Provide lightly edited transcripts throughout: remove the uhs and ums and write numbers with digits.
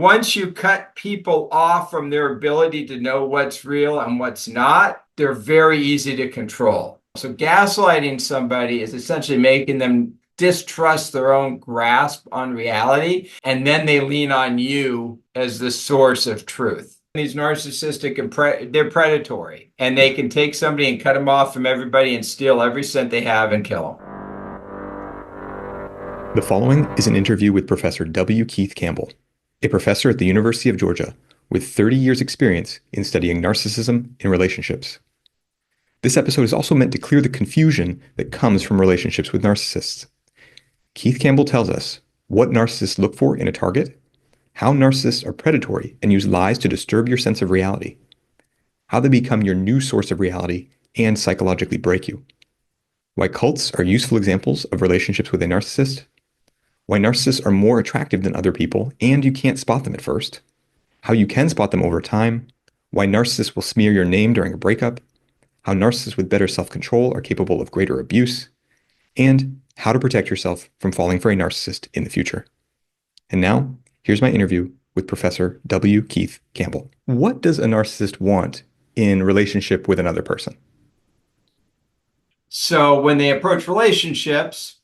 Once you cut people off from their ability to know what's real and what's not, they're very easy to control. So gaslighting somebody is essentially making them distrust their own grasp on reality, and then they lean on you as the source of truth. These narcissistic and they're predatory, and they can take somebody and cut them off from everybody and steal every cent they have and kill them. The following is an interview with Professor W. Keith Campbell, a professor at the University of Georgia with 30 years' experience in studying narcissism in relationships. This episode is also meant to clear the confusion that comes from relationships with narcissists. Keith Campbell tells us what narcissists look for in a target, how narcissists are predatory and use lies to disturb your sense of reality, how they become your new source of reality and psychologically break you, why cults are useful examples of relationships with a narcissist, why narcissists are more attractive than other people and you can't spot them at first, how you can spot them over time, why narcissists will smear your name during a breakup, how narcissists with better self-control are capable of greater abuse, and how to protect yourself from falling for a narcissist in the future. And now, here's my interview with Professor W. Keith Campbell. What does a narcissist want in relationship with another person? So when they approach relationships,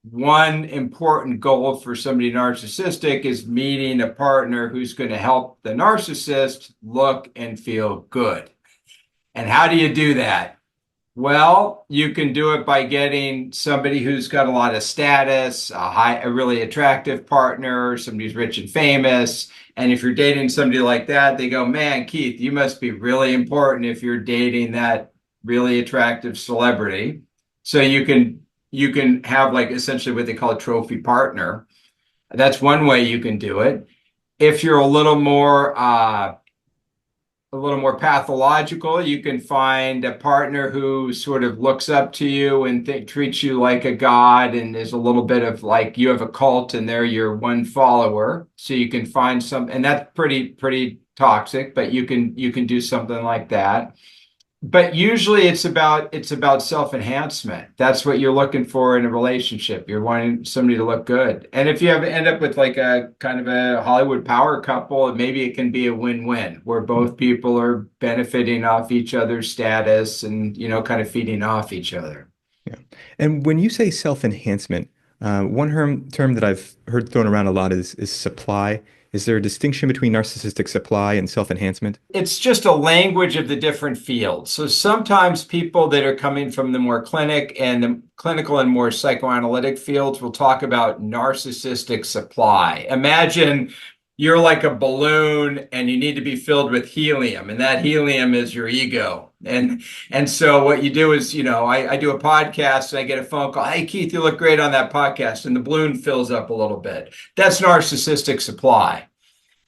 one important goal for somebody narcissistic is meeting a partner who's going to help the narcissist look and feel good. And how do you do that? Well, you can do it by getting somebody who's got a lot of status, a really attractive partner, somebody who's rich and famous. And if you're dating somebody like that, they go, man, Keith, you must be really important if you're dating that really attractive celebrity. So you can have like essentially what they call a trophy partner. That's one way you can do it. If you're a little more pathological, you can find a partner who sort of looks up to you and treats you like a god, and is a little bit of like you have a cult and they're your one follower. So you can find some, and that's pretty toxic, but you can do something like that. But usually it's about self-enhancement. That's what you're looking for in a relationship. You're wanting somebody to look good. And if you end up with like a kind of a Hollywood power couple, maybe it can be a win-win where both people are benefiting off each other's status and, kind of feeding off each other. Yeah. And when you say self-enhancement, one term that I've heard thrown around a lot is supply. Is there a distinction between narcissistic supply and self-enhancement? It's just a language of the different fields. So sometimes people that are coming from the more clinical and more psychoanalytic fields will talk about narcissistic supply. Imagine you're like a balloon and you need to be filled with helium, and that helium is your ego. And so what you do is, I do a podcast and I get a phone call. Hey, Keith, you look great on that podcast. And the balloon fills up a little bit. That's narcissistic supply.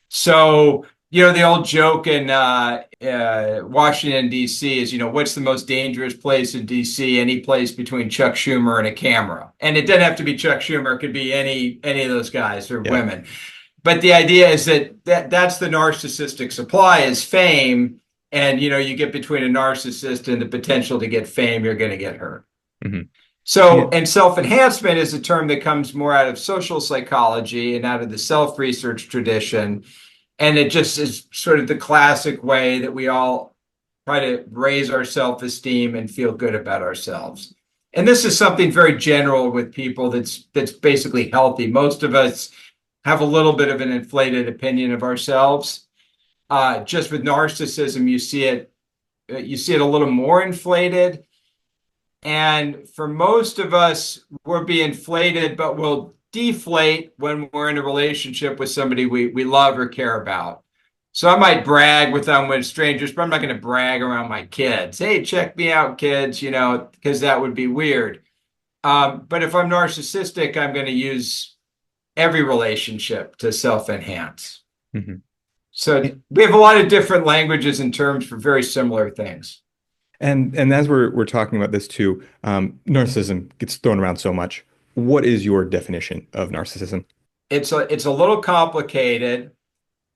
So, the old joke in Washington, D.C. is, what's the most dangerous place in D.C.? Any place between Chuck Schumer and a camera. And it doesn't have to be Chuck Schumer. It could be any of those guys or women. But the idea is that's the narcissistic supply is fame. And, you get between a narcissist and the potential to get fame, you're going to get hurt. Mm-hmm. So, and self-enhancement is a term that comes more out of social psychology and out of the self-research tradition. And it just is sort of the classic way that we all try to raise our self-esteem and feel good about ourselves. And this is something very general with people that's basically healthy. Most of us have a little bit of an inflated opinion of ourselves. Just with narcissism, you see it a little more inflated. And for most of us, we'll be inflated, but we'll deflate when we're in a relationship with somebody we love or care about. So I might brag with strangers, but I'm not going to brag around my kids. Hey, check me out, kids, because that would be weird. But if I'm narcissistic, I'm going to use every relationship to self-enhance. Mm-hmm. So we have a lot of different languages and terms for very similar things. And as we're talking about this too, narcissism gets thrown around so much. What is your definition of narcissism? It's a little complicated.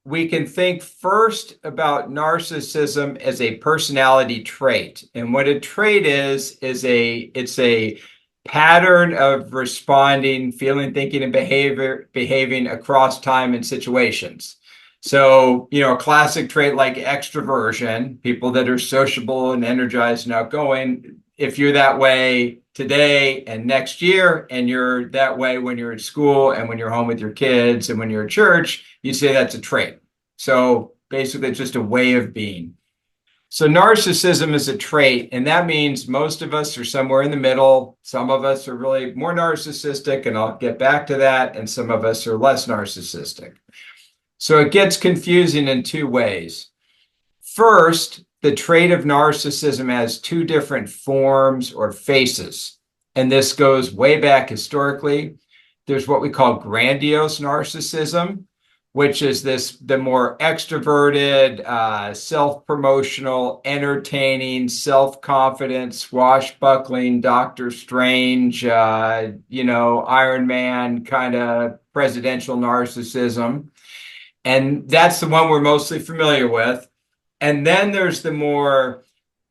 We can think first about narcissism as a personality trait. And what a trait is it's a pattern of responding, feeling, thinking, and behaving across time and situations. So, a classic trait like extroversion, people that are sociable and energized and outgoing, if you're that way today and next year, and you're that way when you're at school and when you're home with your kids and when you're at church, you say that's a trait. So basically, it's just a way of being. So narcissism is a trait, and that means most of us are somewhere in the middle. Some of us are really more narcissistic, and I'll get back to that, and some of us are less narcissistic. So it gets confusing in two ways. First, the trait of narcissism has two different forms or faces, and this goes way back historically. There's what we call grandiose narcissism, which is the more extroverted, self-promotional, entertaining, self-confident, swashbuckling, Doctor Strange, Iron Man kind of presidential narcissism. And that's the one we're mostly familiar with. And then there's the more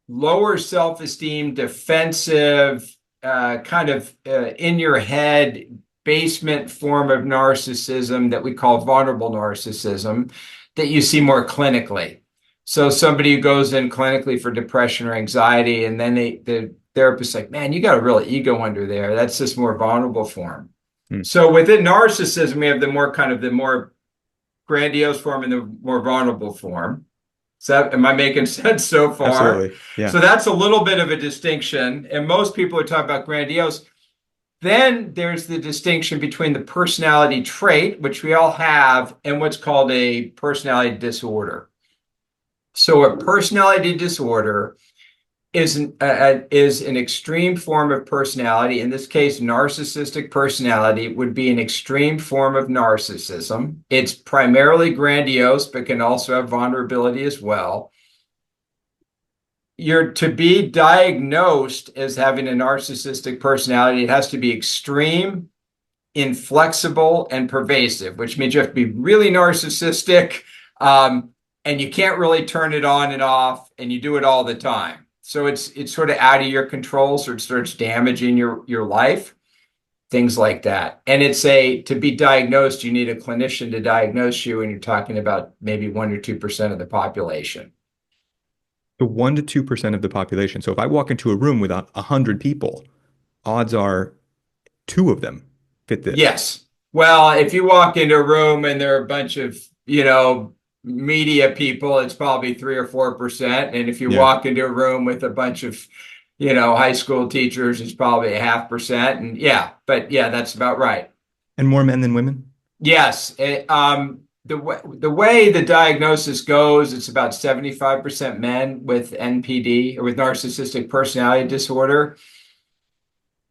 lower self-esteem, defensive, in your head, basement form of narcissism that we call vulnerable narcissism that you see more clinically. So somebody who goes in clinically for depression or anxiety, and then the therapist's like, man, you got a real ego under there. That's this more vulnerable form. So within narcissism, we have the more grandiose form and the more vulnerable form. Am I making sense so far? Absolutely. Yeah. So that's a little bit of a distinction. And most people are talking about grandiose. Then there's the distinction between the personality trait, which we all have, and what's called a personality disorder. So a personality disorder is an extreme form of personality. In this case, narcissistic personality would be an extreme form of narcissism. It's primarily grandiose, but can also have vulnerability as well. You're to be diagnosed as having a narcissistic personality, it has to be extreme, inflexible, and pervasive, which means you have to be really narcissistic, and you can't really turn it on and off, and you do it all the time. So it's sort of out of your control, so it starts damaging your life, things like that. And to be diagnosed, you need a clinician to diagnose you, and you're talking about maybe 1 or 2% of the population. So 1 to 2% of the population. So if I walk into a room with 100 people, odds are 2 of them fit this. Yes. Well, if you walk into a room and there are a bunch of, media people, it's probably 3 or 4%. And if you walk into a room with a bunch of, high school teachers, it's probably 0.5%. And that's about right. And more men than women? Yes. The way the diagnosis goes, it's about 75% men with NPD or with narcissistic personality disorder.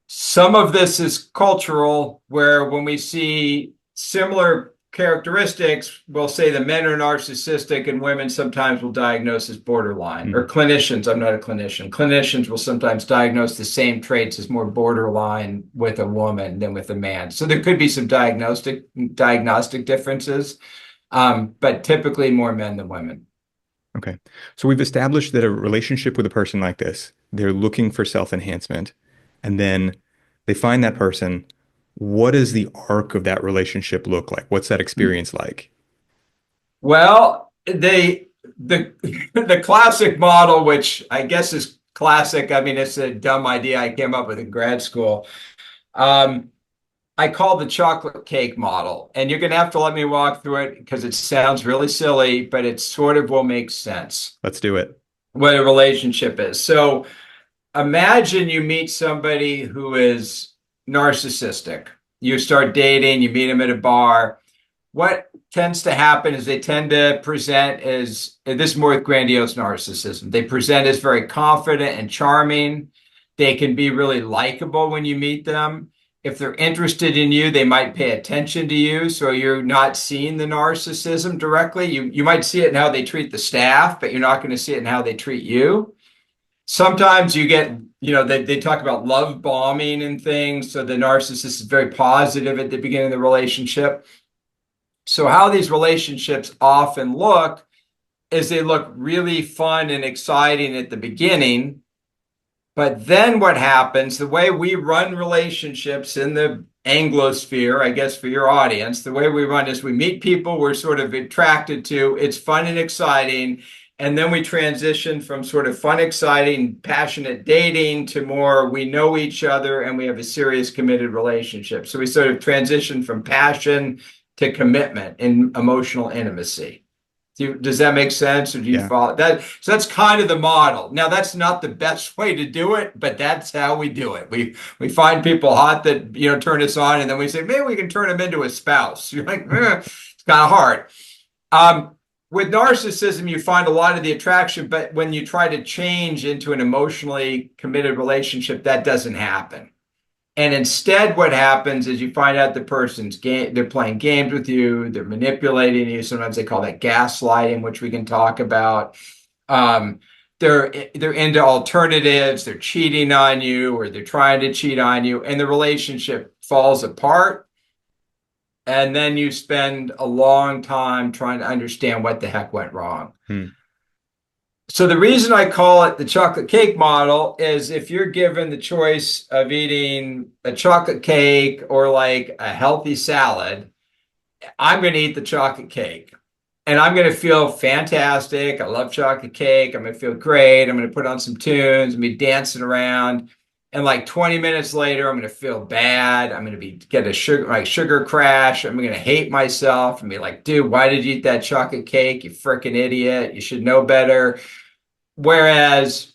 Some of this is cultural, where when we see similar characteristics, we'll say the men are narcissistic and women sometimes will diagnose as borderline. Or clinicians, I'm not a clinician. Clinicians will sometimes diagnose the same traits as more borderline with a woman than with a man. So there could be some diagnostic differences. But typically more men than women. Okay. So we've established that a relationship with a person like this, they're looking for self-enhancement, and then they find that person. What does the arc of that relationship look like? What's that experience like? Well, the classic model, which I guess is classic. I mean, it's a dumb idea I came up with in grad school. I call the chocolate cake model, and you're going to have to let me walk through it because it sounds really silly, but it sort of will make sense. Let's do it. What a relationship is. So imagine you meet somebody who is narcissistic. You start dating, you meet them at a bar. What tends to happen is they tend to present as, this is more with grandiose narcissism, they present as very confident and charming. They can be really likable when you meet them. If they're interested in you, they might pay attention to you. So you're not seeing the narcissism directly. You might see it in how they treat the staff, but you're not going to see it in how they treat you. Sometimes you get, they talk about love bombing and things. So the narcissist is very positive at the beginning of the relationship. So how these relationships often look is they look really fun and exciting at the beginning. But then what happens, the way we run relationships in the Anglosphere, I guess, for your audience. The way we run is we meet people we're sort of attracted to. It's fun and exciting. And then we transition from sort of fun, exciting, passionate dating to more we know each other and we have a serious, committed relationship. So we sort of transition from passion to commitment and emotional intimacy. Does that make sense? Or do you Yeah. follow that? So that's kind of the model. Now, that's not the best way to do it, but that's how we do it. We find people hot that turn us on, and then we say, maybe we can turn them into a spouse. You're like, it's kind of hard. With narcissism, you find a lot of the attraction, but when you try to change into an emotionally committed relationship, that doesn't happen. And instead, what happens is you find out the person's they're playing games with you, they're manipulating you. Sometimes they call that gaslighting, which we can talk about. Um, they're into alternatives, they're cheating on you, or they're trying to cheat on you, and the relationship falls apart. And then you spend a long time trying to understand what the heck went wrong. Hmm. So the reason I call it the chocolate cake model is if you're given the choice of eating a chocolate cake or like a healthy salad, I'm going to eat the chocolate cake. And I'm going to feel fantastic. I love chocolate cake. I'm going to feel great. I'm going to put on some tunes and be dancing around. And like 20 minutes later, I'm going to feel bad. I'm going to get a sugar crash. I'm going to hate myself and be like, dude, why did you eat that chocolate cake? You freaking idiot. You should know better. Whereas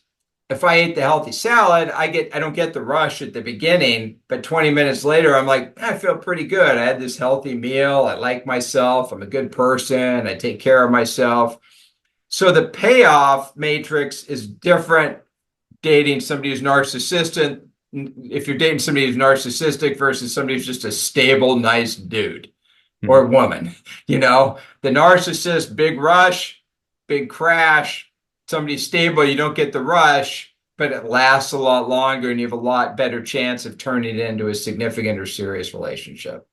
if I ate the healthy salad, I don't get the rush at the beginning, but 20 minutes later, I'm like, I feel pretty good. I had this healthy meal. I like myself. I'm a good person. I take care of myself. So the payoff matrix is different dating somebody who's narcissistic. If you're dating somebody who's narcissistic versus somebody who's just a stable, nice dude or woman, the narcissist, big rush, big crash. Somebody's stable, you don't get the rush, but it lasts a lot longer and you have a lot better chance of turning it into a significant or serious relationship.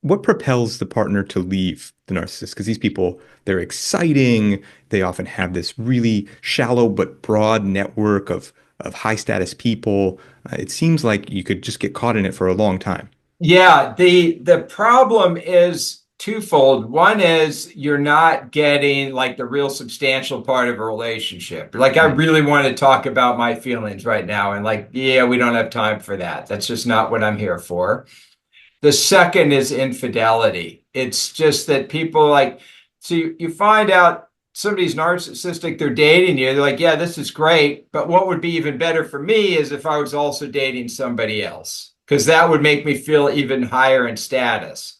What propels the partner to leave the narcissist? Because these people, they're exciting. They often have this really shallow but broad network of high status people. It seems like you could just get caught in it for a long time. Yeah, the problem is twofold. One is you're not getting like the real substantial part of a relationship. Like I Mm. really want to talk about my feelings right now, and like, yeah, we don't have time for that. That's just not what I'm here for. The second is infidelity. It's just that people like, so you find out somebody's narcissistic, they're dating you. They're like, yeah, this is great. But what would be even better for me is if I was also dating somebody else, because that would make me feel even higher in status.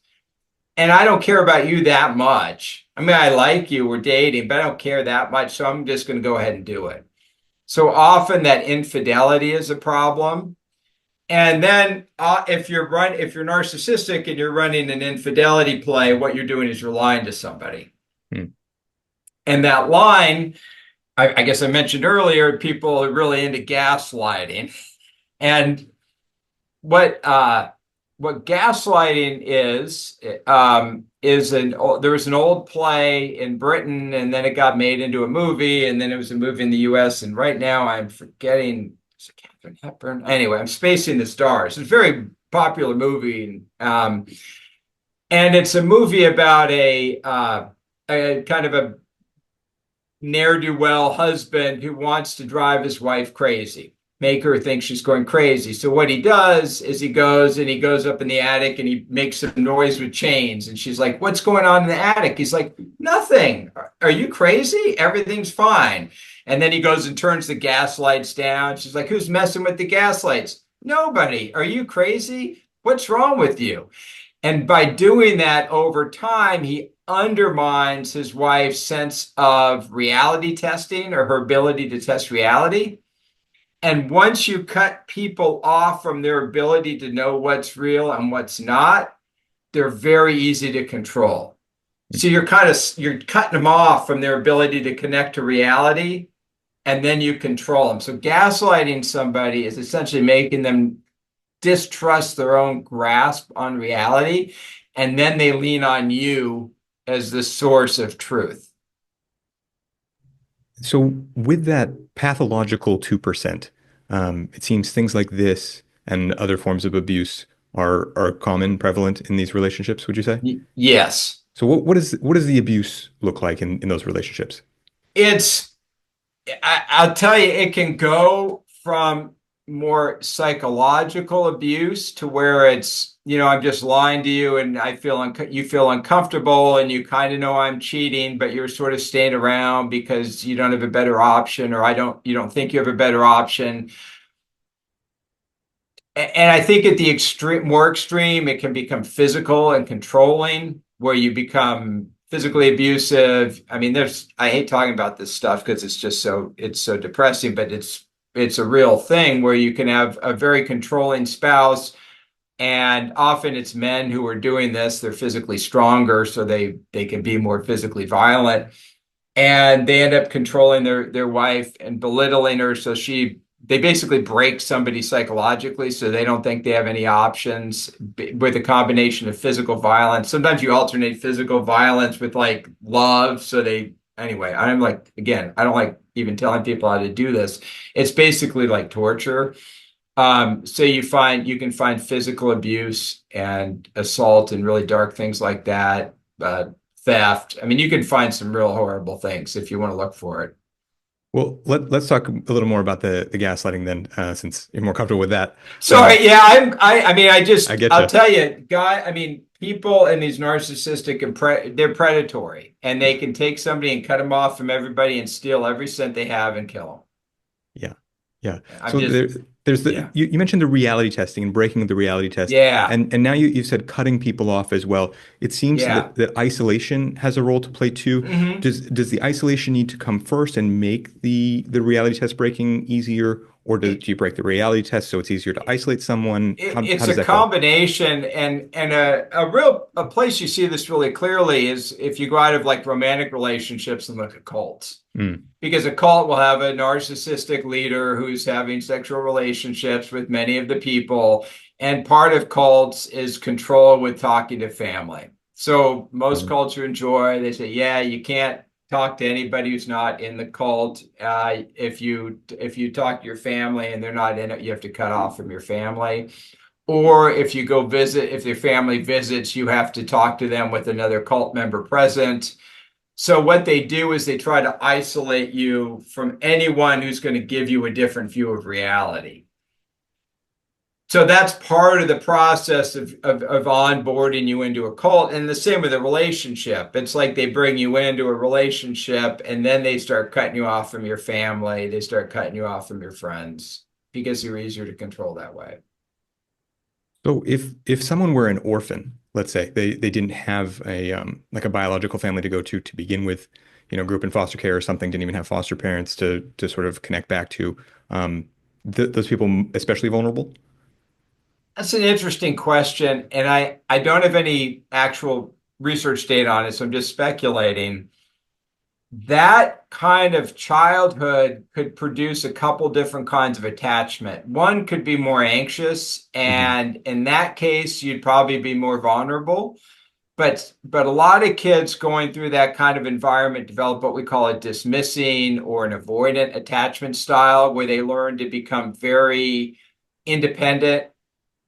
And I don't care about you that much. I mean, I like you, we're dating, but I don't care that much. So I'm just going to go ahead and do it. So often that infidelity is a problem. And then if you're narcissistic and you're running an infidelity play, what you're doing is you're lying to somebody. Mm. And that line, I guess I mentioned earlier, people are really into gaslighting. And what gaslighting is there was an old play in Britain, and then it got made into a movie, and then it was a movie in the U.S. And right now I'm forgetting. Is it Catherine Hepburn? Anyway, I'm spacing the stars. It's a very popular movie, and it's a movie about a kind of a ne'er-do-well husband who wants to drive his wife crazy, make her think she's going crazy. So what he does is he goes up in the attic and he makes some noise with chains. And she's like, what's going on in the attic? He's like, nothing. Are you crazy? Everything's fine. And then he goes and turns the gas lights down. She's like, who's messing with the gas lights? Nobody. Are you crazy? What's wrong with you? And by doing that over time, he undermines his wife's sense of reality testing or her ability to test reality. And once you cut people off from their ability to know what's real and what's not, they're very easy to control. So you're cutting them off from their ability to connect to reality, and then you control them. So gaslighting somebody is essentially making them distrust their own grasp on reality, and then they lean on you as the source of truth. So with that pathological 2%, it seems things like this and other forms of abuse are common, prevalent in these relationships, would you say? Yes. So what does the abuse look like in those relationships? It's, I'll tell you, it can go from more psychological abuse to where it's, I'm just lying to you and you feel uncomfortable and you kind of know I'm cheating, but you're sort of staying around because you don't have a better option, or you don't think you have a better option. And I think at the more extreme, it can become physical and controlling, where you become physically abusive. I mean, I hate talking about this stuff because it's so depressing, but it's a real thing where you can have a very controlling spouse. And often it's men who are doing this. They're physically stronger, so they can be more physically violent. And they end up controlling their wife and belittling her. So they basically break somebody psychologically, so they don't think they have any options, with a combination of physical violence. Sometimes you alternate physical violence with like love. Anyway, I'm like, again, I don't like even telling people how to do this. It's basically like torture. So you can find physical abuse and assault and really dark things like that, theft. I mean, you can find some real horrible things if you want to look for it. Well, let's talk a little more about the gaslighting then, since you're more comfortable with that. Sorry, yeah, I mean, I get I'll you. tell you, I mean, people in these narcissistic they're predatory, and they can take somebody and cut them off from everybody and steal every cent they have and kill Yeah. Yeah. them. I'm So just, there's yeah, you mentioned the reality testing and breaking the reality test, yeah, and now you said cutting people off as well. It seems yeah. that isolation has a role to play too. Hmm. Does the isolation need to come first and make the reality test breaking easier, or do you break the reality test so it's easier to isolate someone? How It's does a that go? combination, and a place you see this really clearly is if you go out of like romantic relationships and look at cults. Mm, Because a cult will have a narcissistic leader who's having sexual relationships with many of the people. And part of cults is control with talking to family. So most mhm. cults you enjoy, they say, yeah, you can't talk to anybody who's not in the cult. If you talk to your family and they're not in it, you have to cut off from your family. Or if you go visit, if their family visits, you have to talk to them with another cult member present. So what they do is they try to isolate you from anyone who's going to give you a different view of reality. So that's part of the process of onboarding you into a cult. And the same with a relationship. It's like they bring you into a relationship and then they start cutting you off from your family. They start cutting you off from your friends because you're easier to control that way. So if someone were an orphan, let's say they didn't have a like a biological family to go to begin with, grew up in foster care or something, didn't even have foster parents to sort of connect back to, um, those people especially vulnerable. That's an interesting question. And I don't have any actual research data on it, so I'm just speculating. That kind of childhood could produce a couple different kinds of attachment. One could be more anxious, Hmm. and in that case, you'd probably be more vulnerable. But a lot of kids going through that kind of environment develop what we call a dismissing or an avoidant attachment style, where they learn to become very independent,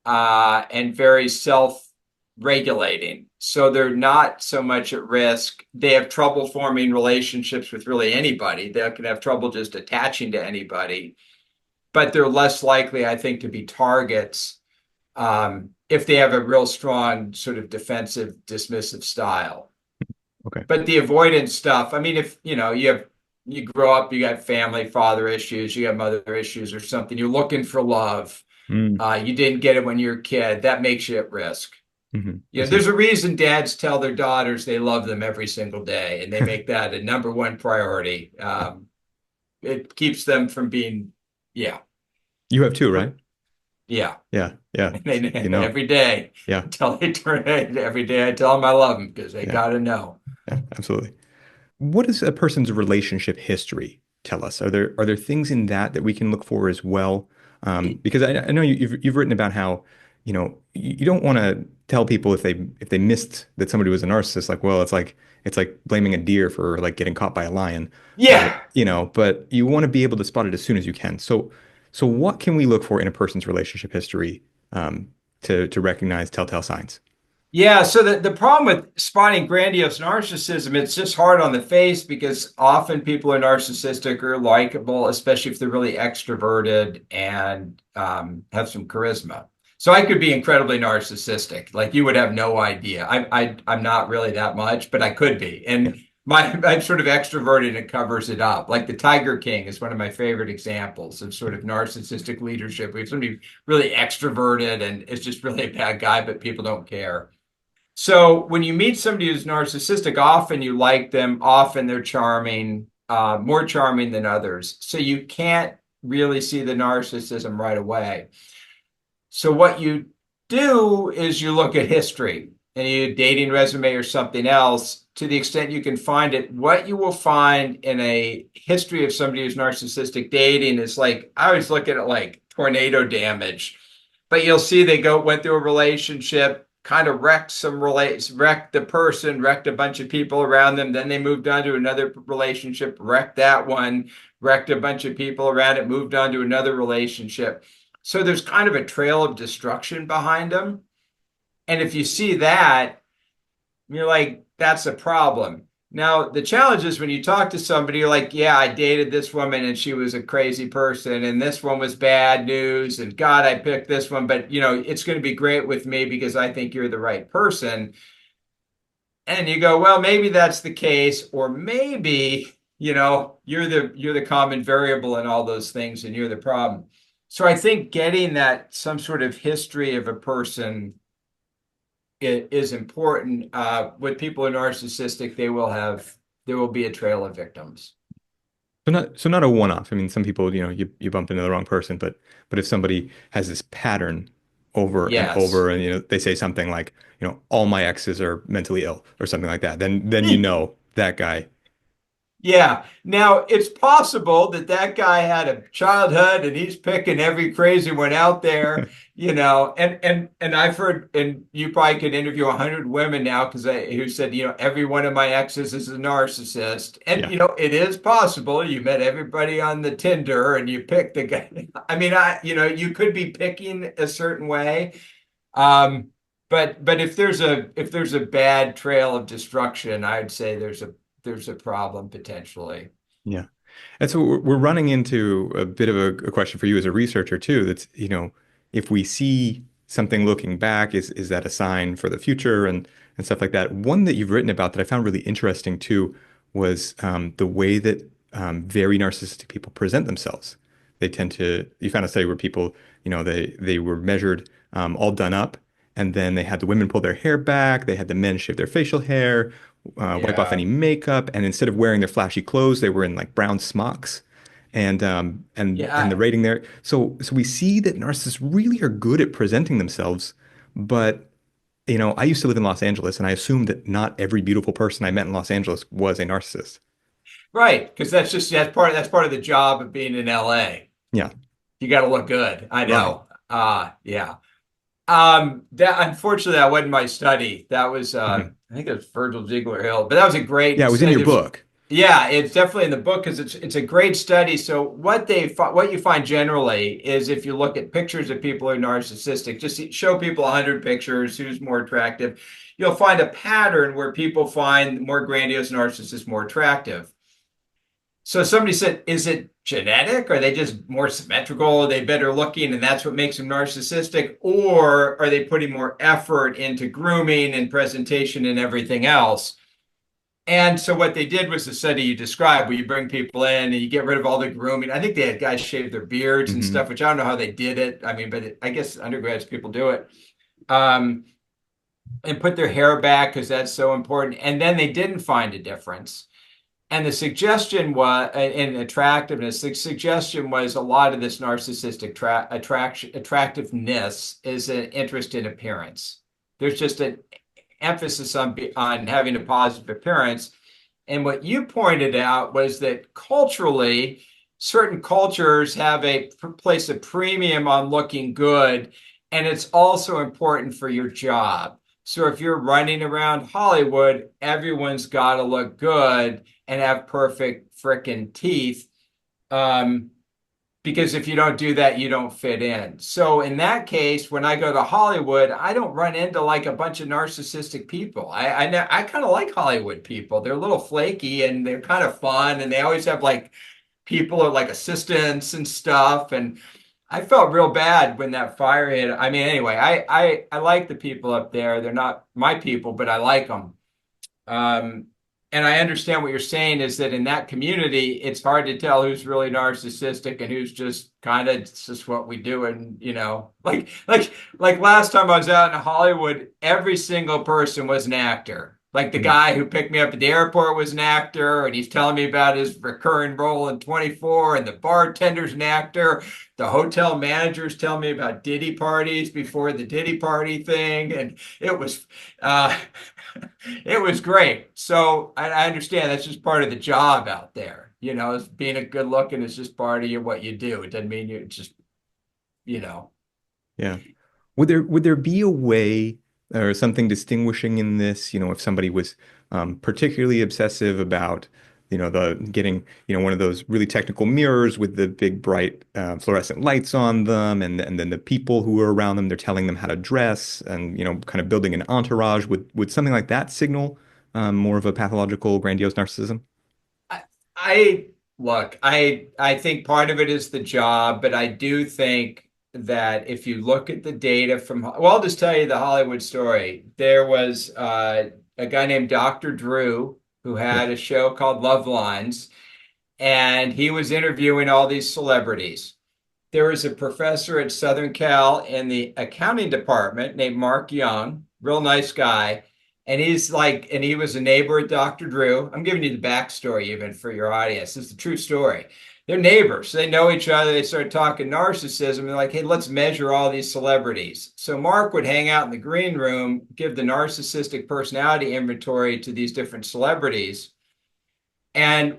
and very self-regulating. So they're not so much at risk. They have trouble forming relationships with really anybody. They can have trouble just attaching to anybody, but they're less likely, I think, to be targets, if they have a real strong sort of defensive, dismissive style. Okay. But the avoidance stuff, I mean, if you grow up, you got family, father issues, you got mother issues or something, you're looking for love. Mm, You didn't get it when you were a kid. That makes you at risk. I There's see. a reason dads tell their daughters they love them every single day, and they make that a number one priority. It keeps them from being, yeah, You have two, right? yeah. Yeah, yeah. Every day Yeah, until they turn it. Every day I tell them I love them because they yeah, got to know. yeah, absolutely. What does a person's relationship history tell us? Are there things in that we can look for as well? Because I know you've written about how, you don't want to tell people if they missed that somebody was a narcissist, like, well, it's like blaming a deer for like getting caught by a lion. Yeah. But you want to be able to spot it as soon as you can. So what can we look for in a person's relationship history? Um, to recognize telltale signs? Yeah, so the problem with spotting grandiose narcissism, it's just hard on the face because often people are narcissistic or likable, especially if they're really extroverted and have some charisma. So I could be incredibly narcissistic, like you would have no idea. I'm not really that much, but I could be, Yeah. and I'm sort of extroverted and it covers it up. Like the Tiger King is one of my favorite examples of sort of narcissistic leadership. We have somebody really extroverted and is just really a bad guy, but people don't care. So when you meet somebody who's narcissistic, often you like them, often they're charming, more charming than others. So you can't really see the narcissism right away. So what you do is you look at history and you dating resume or something else to the extent you can find it. What you will find in a history of somebody who's narcissistic dating is like, I always look at it like tornado damage, but you'll see they went through a relationship, kind of wrecked the person, wrecked a bunch of people around them. Then they moved on to another relationship, wrecked that one, wrecked a bunch of people around it, moved on to another relationship. So there's kind of a trail of destruction behind them. And if you see that, you're like, that's a problem. Now, the challenge is when you talk to somebody, you're like, yeah, I dated this woman and she was a crazy person, and this one was bad news, and God, I picked this one, but it's going to be great with me because I think you're the right person. And you go, well, maybe that's the case, or maybe, you're the common variable in all those things and you're the problem. So I think getting that some sort of history of a person is important. With people who are narcissistic, there will be a trail of victims. So not a one-off. I mean, some people, you bump into the wrong person, but if somebody has this pattern over and Yes. over, and they say something like, all my exes are mentally ill or something like that, then that guy. Yeah. Now, it's possible that that guy had a childhood and he's picking every crazy one out there, and I've heard, and you probably could interview 100 women now because who said, every one of my exes is a narcissist. And, Yeah. it is possible you met everybody on the Tinder and you picked the guy. I mean, you could be picking a certain way. But if there's a bad trail of destruction, I'd say there's a problem potentially. Yeah. And so we're running into a bit of a question for you as a researcher too. That's, if we see something looking back, is that a sign for the future and stuff like that? One that you've written about that I found really interesting too was the way that very narcissistic people present themselves. You found a study where people, they were measured all done up, and then they had the women pull their hair back, they had the men shave their facial hair, wipe off Yeah. any makeup, and instead of wearing their flashy clothes, they were in like brown smocks. And the Yeah. rating there. So we see that narcissists really are good at presenting themselves, but I used to live in Los Angeles, and I assumed that not every beautiful person I met in Los Angeles was a narcissist. Right. Because that's part of the job of being in LA. Yeah, You got to look good. I right. know. Yeah. That unfortunately that wasn't my study. That was Mhm. I think it was Virgil Ziegler Hill, but that was a great Yeah, it was in your study. book. Yeah, it's definitely in the book because it's a great study. So what you find generally is if you look at pictures of people who are narcissistic, just show people 100 pictures, who's more attractive, you'll find a pattern where people find more grandiose narcissists more attractive. So somebody said, is it genetic? Are they just more symmetrical? Are they better looking and that's what makes them narcissistic? Or are they putting more effort into grooming and presentation and everything else? And so what they did was the study you described, where you bring people in and you get rid of all the grooming. I think they had guys shave their beards and Hmm. stuff, which I don't know how they did it. I mean, but I guess undergrads people do it. Um, and put their hair back because that's so important. And then they didn't find a difference. And the suggestion was in attractiveness, the suggestion was a lot of this narcissistic attractiveness is an interest in appearance. There's just an emphasis on having a positive appearance. And what you pointed out was that culturally, certain cultures have place a premium on looking good, and it's also important for your job. So if you're running around Hollywood, everyone's got to look good and have perfect frickin' teeth. Um, because if you don't do that, you don't fit in. So in that case, when I go to Hollywood, I don't run into like a bunch of narcissistic people. I kind of like Hollywood people. They're a little flaky and they're kind of fun, and they always have like people are like assistants and stuff. And I felt real bad when that fire hit. I mean, anyway, I like the people up there. They're not my people, but I like them. Um, and I understand what you're saying is that in that community, it's hard to tell who's really narcissistic and who's just kind of it's just what we do. And like last time I was out in Hollywood, every single person was an actor. Like the Mm. guy who picked me up at the airport was an actor, and he's telling me about his recurring role in 24, and the bartender's an actor. The hotel managers tell me about Diddy parties before the Diddy party thing, and it was uh it was great. So I understand that's just part of the job out there. Being a good looking is just part of what you do. It doesn't mean you just, you know. Yeah. Would there be a way or something distinguishing in this, if somebody was particularly obsessive about, the getting, one of those really technical mirrors with the big bright fluorescent lights on them, and then the people who are around them, they're telling them how to dress and, kind of building an entourage. Would something like that signal more of a pathological, grandiose narcissism? I, I look, I think part of it is the job, but I do think that if you look at the data well, I'll just tell you the Hollywood story. There was a guy named Dr. Drew who Yeah. had a show called Love Lines, and he was interviewing all these celebrities. There was a professor at Southern Cal in the accounting department named Mark Young, real nice guy. And he was a neighbor at Dr. Drew. I'm giving you the backstory even for your audience. This is a true story. They're neighbors. So they know each other. They start talking narcissism. They're like, hey, let's measure all these celebrities. So Mark would hang out in the green room, give the narcissistic personality inventory to these different celebrities. And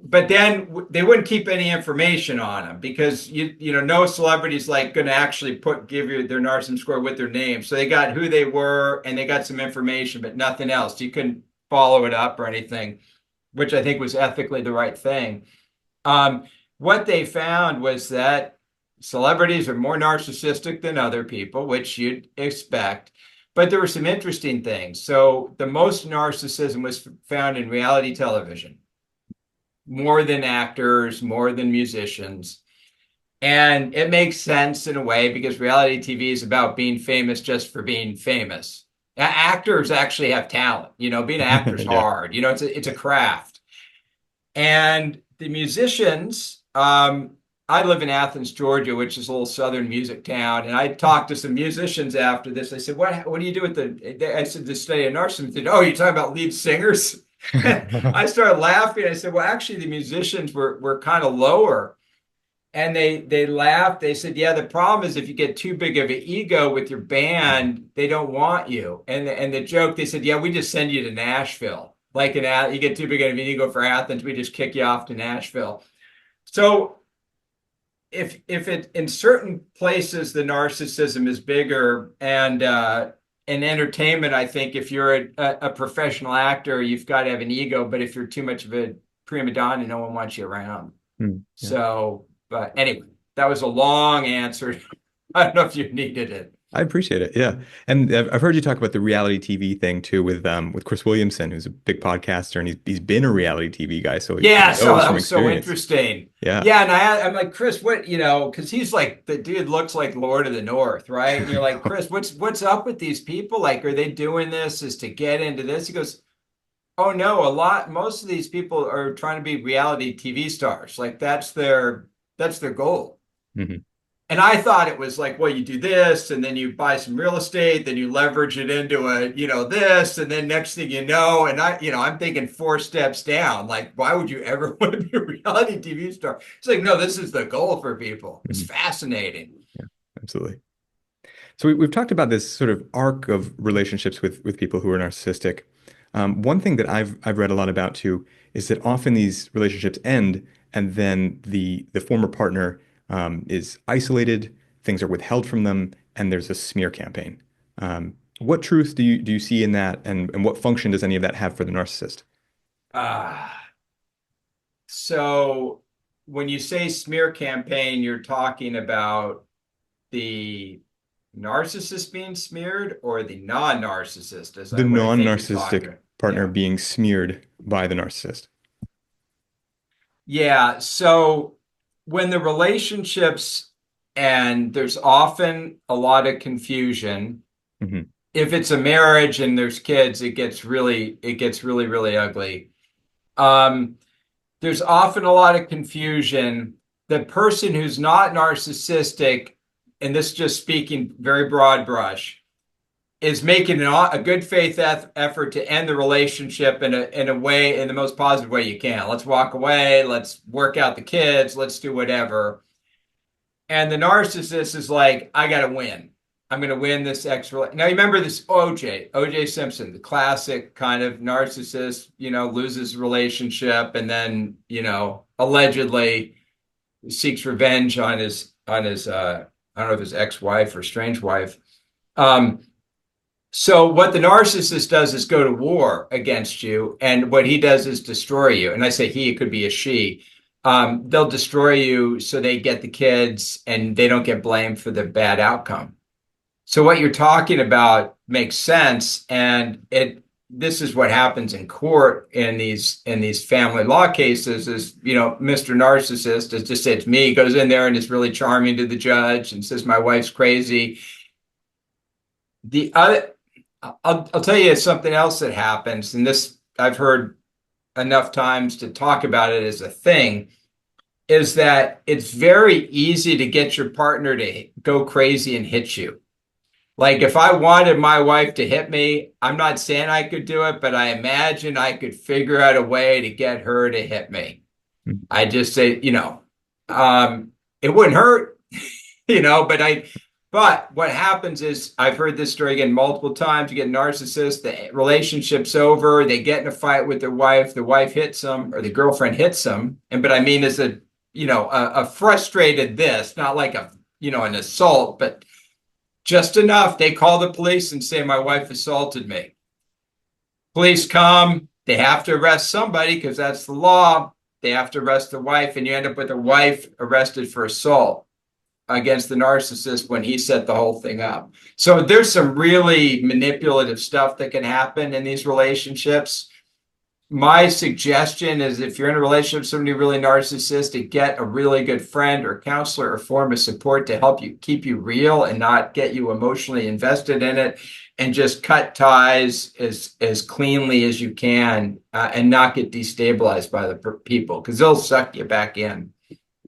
but then they wouldn't keep any information on them because no celebrity's like going to actually give you their narcissism score with their name. So they got who they were and they got some information, but nothing else. You couldn't follow it up or anything, which I think was ethically the right thing. What they found was that celebrities are more narcissistic than other people, which you'd expect. But there were some interesting things. So the most narcissism was found in reality television, more than actors, more than musicians. And it makes sense in a way because reality TV is about being famous just for being famous. Actors actually have talent. Being an actor is Yeah. hard. It's a craft. And the musicians, I live in Athens, Georgia, which is a little southern music town. And I talked to some musicians after this. I said, "What do you do with I said, "The study of narcissism." They said, "Oh, you're talking about lead singers?" I started laughing. I said, "Well, actually, the musicians were kind of lower." And they laughed. They said, "Yeah, the problem is if you get too big of an ego with your band, they don't want you." And the joke, they said, "Yeah, we just send you to Nashville. Like you get too big of an ego for Athens, we just kick you off to Nashville." So if it in certain places the narcissism is bigger, and in entertainment, I think if you're a professional actor, you've got to have an ego. But if you're too much of a prima donna, no one wants you around. Hmm. Yeah. So, but anyway, that was a long answer. I don't know if you needed it. I appreciate it. Yeah. And I've heard you talk about the reality TV thing too with Chris Williamson, who's a big podcaster, and he's been a reality TV guy, so he Yeah, so knows that from was so experience. interesting. Yeah. Yeah, and I'm like, Chris, what, because he's like the dude looks like Lord of the North, right? And you're like, Chris, what's up with these people? Like, are they doing this is to get into this? He goes, oh no, most of these people are trying to be reality TV stars. Like that's their goal. Hmm. And I thought it was like, well, you do this, and then you buy some real estate, then you leverage it into this, and then next thing you know, and I'm thinking four steps down. Like, why would you ever want to be a reality TV star? It's like, no, this is the goal for people. It's Hmm. fascinating. Yeah, absolutely. So we've talked about this sort of arc of relationships with people who are narcissistic. One thing that I've read a lot about too is that often these relationships end, and then the former partner is isolated, things are withheld from them, and there's a smear campaign. What truth do you see in that, and what function does any of that have for the narcissist? Ah, so. when you say smear campaign, you're talking about the narcissist being smeared or the non-narcissist, is The that what I think you're non-narcissistic talking? partner Yeah. being smeared by the narcissist. Yeah. So when the relationships and there's often a lot of confusion. Hmm. If it's a marriage and there's kids, it gets really, really ugly. Um, there's often a lot of confusion. The person who's not narcissistic, and this is just speaking very broad brush, is making a good faith effort to end the relationship in a way, in the most positive way you can. Let's walk away. Let's work out the kids. Let's do whatever. And the narcissist is like, I got to win. I'm going to win this extra. Now, you remember this OJ Simpson, the classic kind of narcissist, loses relationship and then, allegedly seeks revenge on his I don't know if his ex-wife or strange wife. Um, so what the narcissist does is go to war against you, and what he does is destroy you. And I say he, it could be a she. They'll destroy you so they get the kids and they don't get blamed for the bad outcome. So what you're talking about makes sense, and this is what happens in court in these family law cases is, Mr. Narcissist is just it's me, goes in there and is really charming to the judge and says my wife's crazy. The other I'll tell you something else that happens, and this I've heard enough times to talk about it as a thing, is that it's very easy to get your partner to go crazy and hit you. Like if I wanted my wife to hit me, I'm not saying I could do it, but I imagine I could figure out a way to get her to hit me. I just say, it wouldn't hurt, but what happens is I've heard this story again multiple times. You get narcissists, the relationship's over, they get in a fight with their wife, the wife hits them or the girlfriend hits them. But I mean, as a frustrated this, not like an assault, but just enough. They call the police and say, my wife assaulted me. Police come, they have to arrest somebody because that's the law. They have to arrest the wife, and you end up with the wife arrested for assault against the narcissist when he set the whole thing up. So there's some really manipulative stuff that can happen in these relationships. My suggestion is if you're in a relationship with somebody really narcissistic, get a really good friend or counselor or form of support to help you keep you real and not get you emotionally invested in it, and just cut ties as cleanly as you can, and not get destabilized by the people because they'll suck you back in.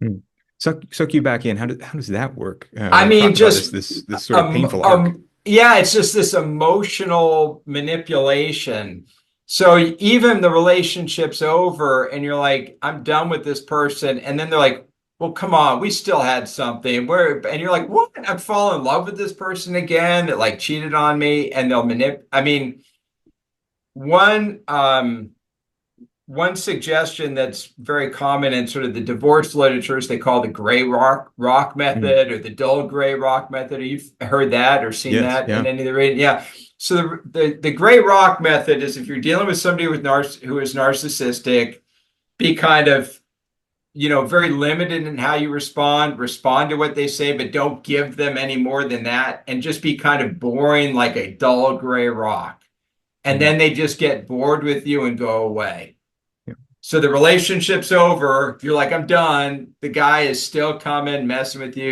Mm. Suck you back in. How does that work? I When you mean, talk about just this sort of painful arc. yeah, it's just this emotional manipulation. So even the relationship's over, and you're like, I'm done with this person, and then they're like, well, come on, we still had something. And you're like, what? I'm falling in love with this person again that like cheated on me, and they'll manipulate. I mean, one one suggestion that's very common in sort of the divorce literature is they call the gray rock Mm. method or the dull gray rock method. Have you heard that or seen Yes, that in yeah. any of the reading? Yeah. So the gray rock method is if you're dealing with somebody who is narcissistic, be kind of very limited in how you respond to what they say, but don't give them any more than that, and just be kind of boring like a dull gray rock. And Mm. then they just get bored with you and go away. Yeah. So the relationship's over. You're like, I'm done. The guy is still coming, messing with you.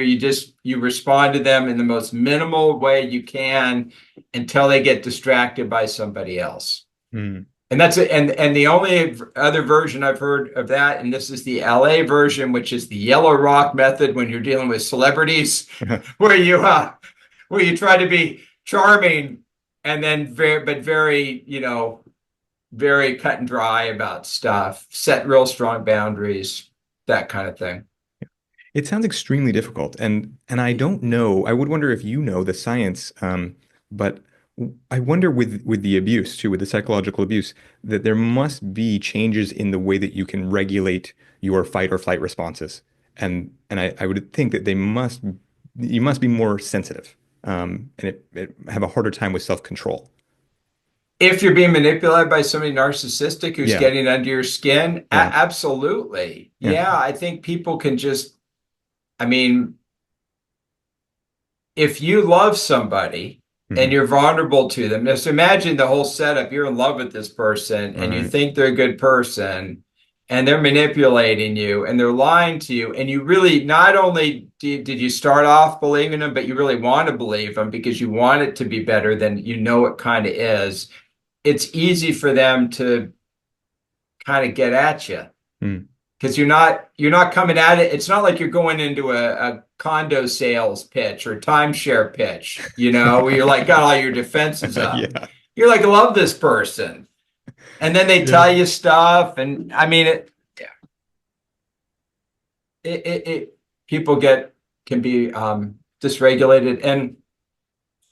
You respond to them in the most minimal way you can until they get distracted by somebody else. Mm. And that's it. And the only other version I've heard of that, and this is the LA version, which is the yellow rock method when you're dealing with celebrities, where you try to be charming and then very cut and dry about stuff, set real strong boundaries, that kind of thing. It sounds extremely difficult, and I don't know. I would wonder if you know the science, but I wonder with the abuse too, with the psychological abuse, that there must be changes in the way that you can regulate your fight or flight responses, and I would think that you must be more sensitive, and it have a harder time with self-control. If you're being manipulated by somebody narcissistic who's Yeah. getting under your skin, Yeah. absolutely. Yeah. Yeah, I think people can just, I mean, if you love somebody and Hmm. you're vulnerable to them, just imagine the whole setup. You're in love with this person and you Right. think they're a good person and they're manipulating you and they're lying to you. And you really not only did you start off believing them, but you really want to believe them because you want it to be better than you know it kind of is. It's easy for them to kind of get at you Mm. because you're not coming at it. It's not like you're going into a condo sales pitch or timeshare pitch, where you're like got all your defenses up. Yeah. You're like, I love this person. And then they Yeah. tell you stuff. And I mean it people can be dysregulated. And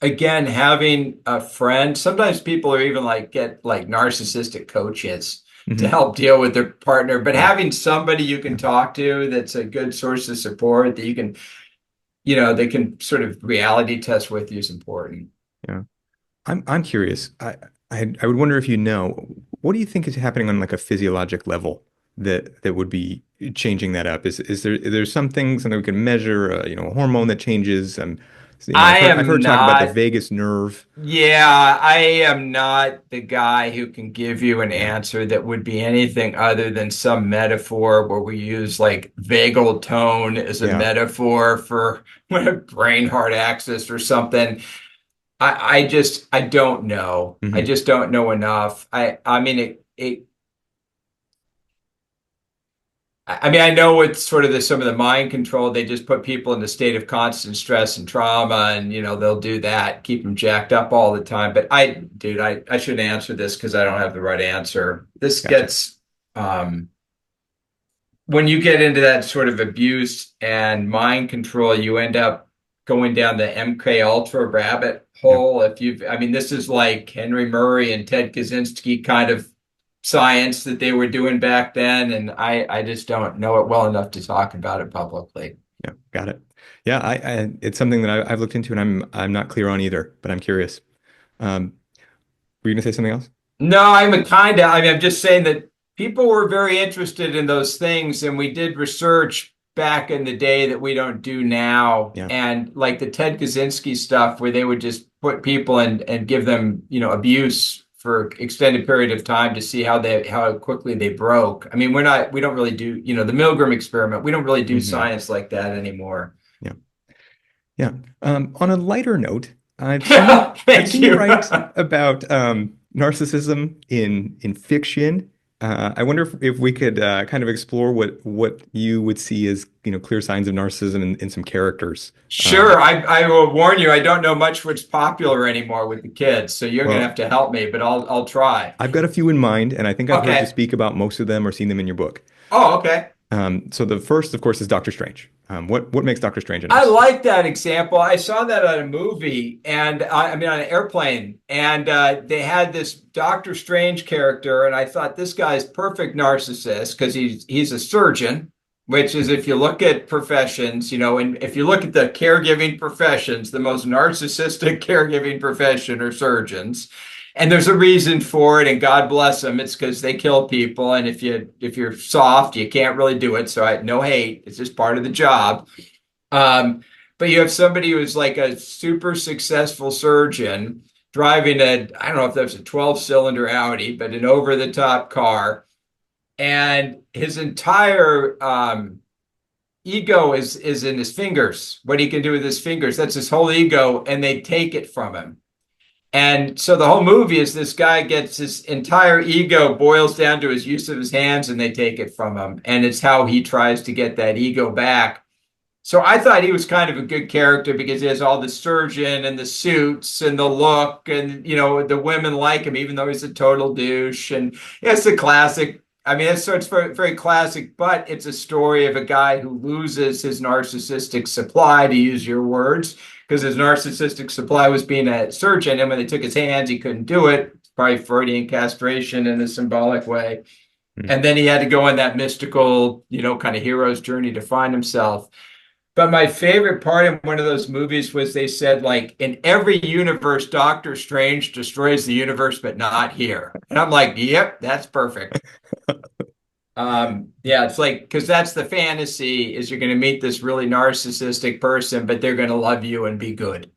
again, having a friend, sometimes people are even like get like narcissistic coaches to Hmm. help deal with their partner, but Yeah. having somebody you can Yeah. talk to that's a good source of support that you can, they can sort of reality test with you is important. Yeah. I'm curious. I would wonder if you know, what do you think is happening on like a physiologic level that would be changing that up? Is there some things that we can measure, a hormone that changes? I I've am heard talk about the not vagus nerve. Yeah, I am not the guy who can give you an Yeah. answer that would be anything other than some metaphor where we use like vagal tone as a Yeah. metaphor for brain heart axis or something. I don't know. I Hmm. just don't know enough. I mean, I know it's sort of some of the mind control. They just put people in a state of constant stress and trauma, and they'll do that, keep them jacked up all the time. But dude, I shouldn't answer this because I don't have the right answer. This Gotcha. gets when you get into that sort of abuse and mind control, you end up going down the MK Ultra rabbit Yeah. hole. I mean, this is like Henry Murray and Ted Kaczynski kind of science that they were doing back then, and I just don't know it well enough to talk about it publicly. Yeah. Got it. Yeah. It's something that I've looked into and I'm not clear on either, but I'm curious. Were you gonna say something else? No, I mean, I'm just saying that people were very interested in those things, and we did research back in the day that we don't do now. Yeah. And like the Ted Kaczynski stuff, where they would just put people and give them, abuse for extended period of time to see how quickly they broke. I mean, we don't really do, the Milgram experiment. We don't really do Hmm. science like that anymore. Yeah. Yeah. On a lighter note, I've seen you Thank write you. about narcissism in fiction. I wonder if we could kind of explore what you would see as clear signs of narcissism in some characters. Sure, I will warn you, I don't know much what's popular anymore with the kids, so you're gonna have Well, to help me, but I'll try. I've got a few in mind, and I think I've heard you Okay. speak about most of them or seen them in your book. Oh, okay. So the first, of course, is Doctor Strange. What makes Doctor Strange a I narcissist? like that example. I saw that on a movie and I mean on an airplane, and they had this Doctor Strange character, and I thought this guy's perfect narcissist because he's a surgeon, which is if you look at professions, and if you look at the caregiving professions, the most narcissistic caregiving profession are surgeons. And there's a reason for it, and God bless them. It's because they kill people, and if you're soft, you can't really do it. So no hate. It's just part of the job. Um, but you have somebody who's like a super successful surgeon driving I don't know if that's a 12-cylinder Audi, but an over-the-top car. And his entire ego is in his fingers, what he can do with his fingers. That's his whole ego, and they take it from him. And so the whole movie is this guy gets his entire ego boils down to his use of his hands, and they take it from him. And it's how he tries to get that ego back. So I thought he was kind of a good character because he has all the surgeon and the suits and the look, and the women like him even though he's a total douche. And it's a classic. I mean, it's very, very classic, but it's a story of a guy who loses his narcissistic supply, to use your words, because his narcissistic supply was being a surgeon, and when they took his hands, he couldn't do it. Probably Freudian castration in a symbolic way. Hmm. And then he had to go on that mystical, kind of hero's journey to find himself. But my favorite part in one of those movies was they said, like, in every universe, Doctor Strange destroys the universe, but not here. And I'm like, yep, that's perfect. Yeah, it's like, because that's the fantasy is you're going to meet this really narcissistic person, but they're going to love you and be good,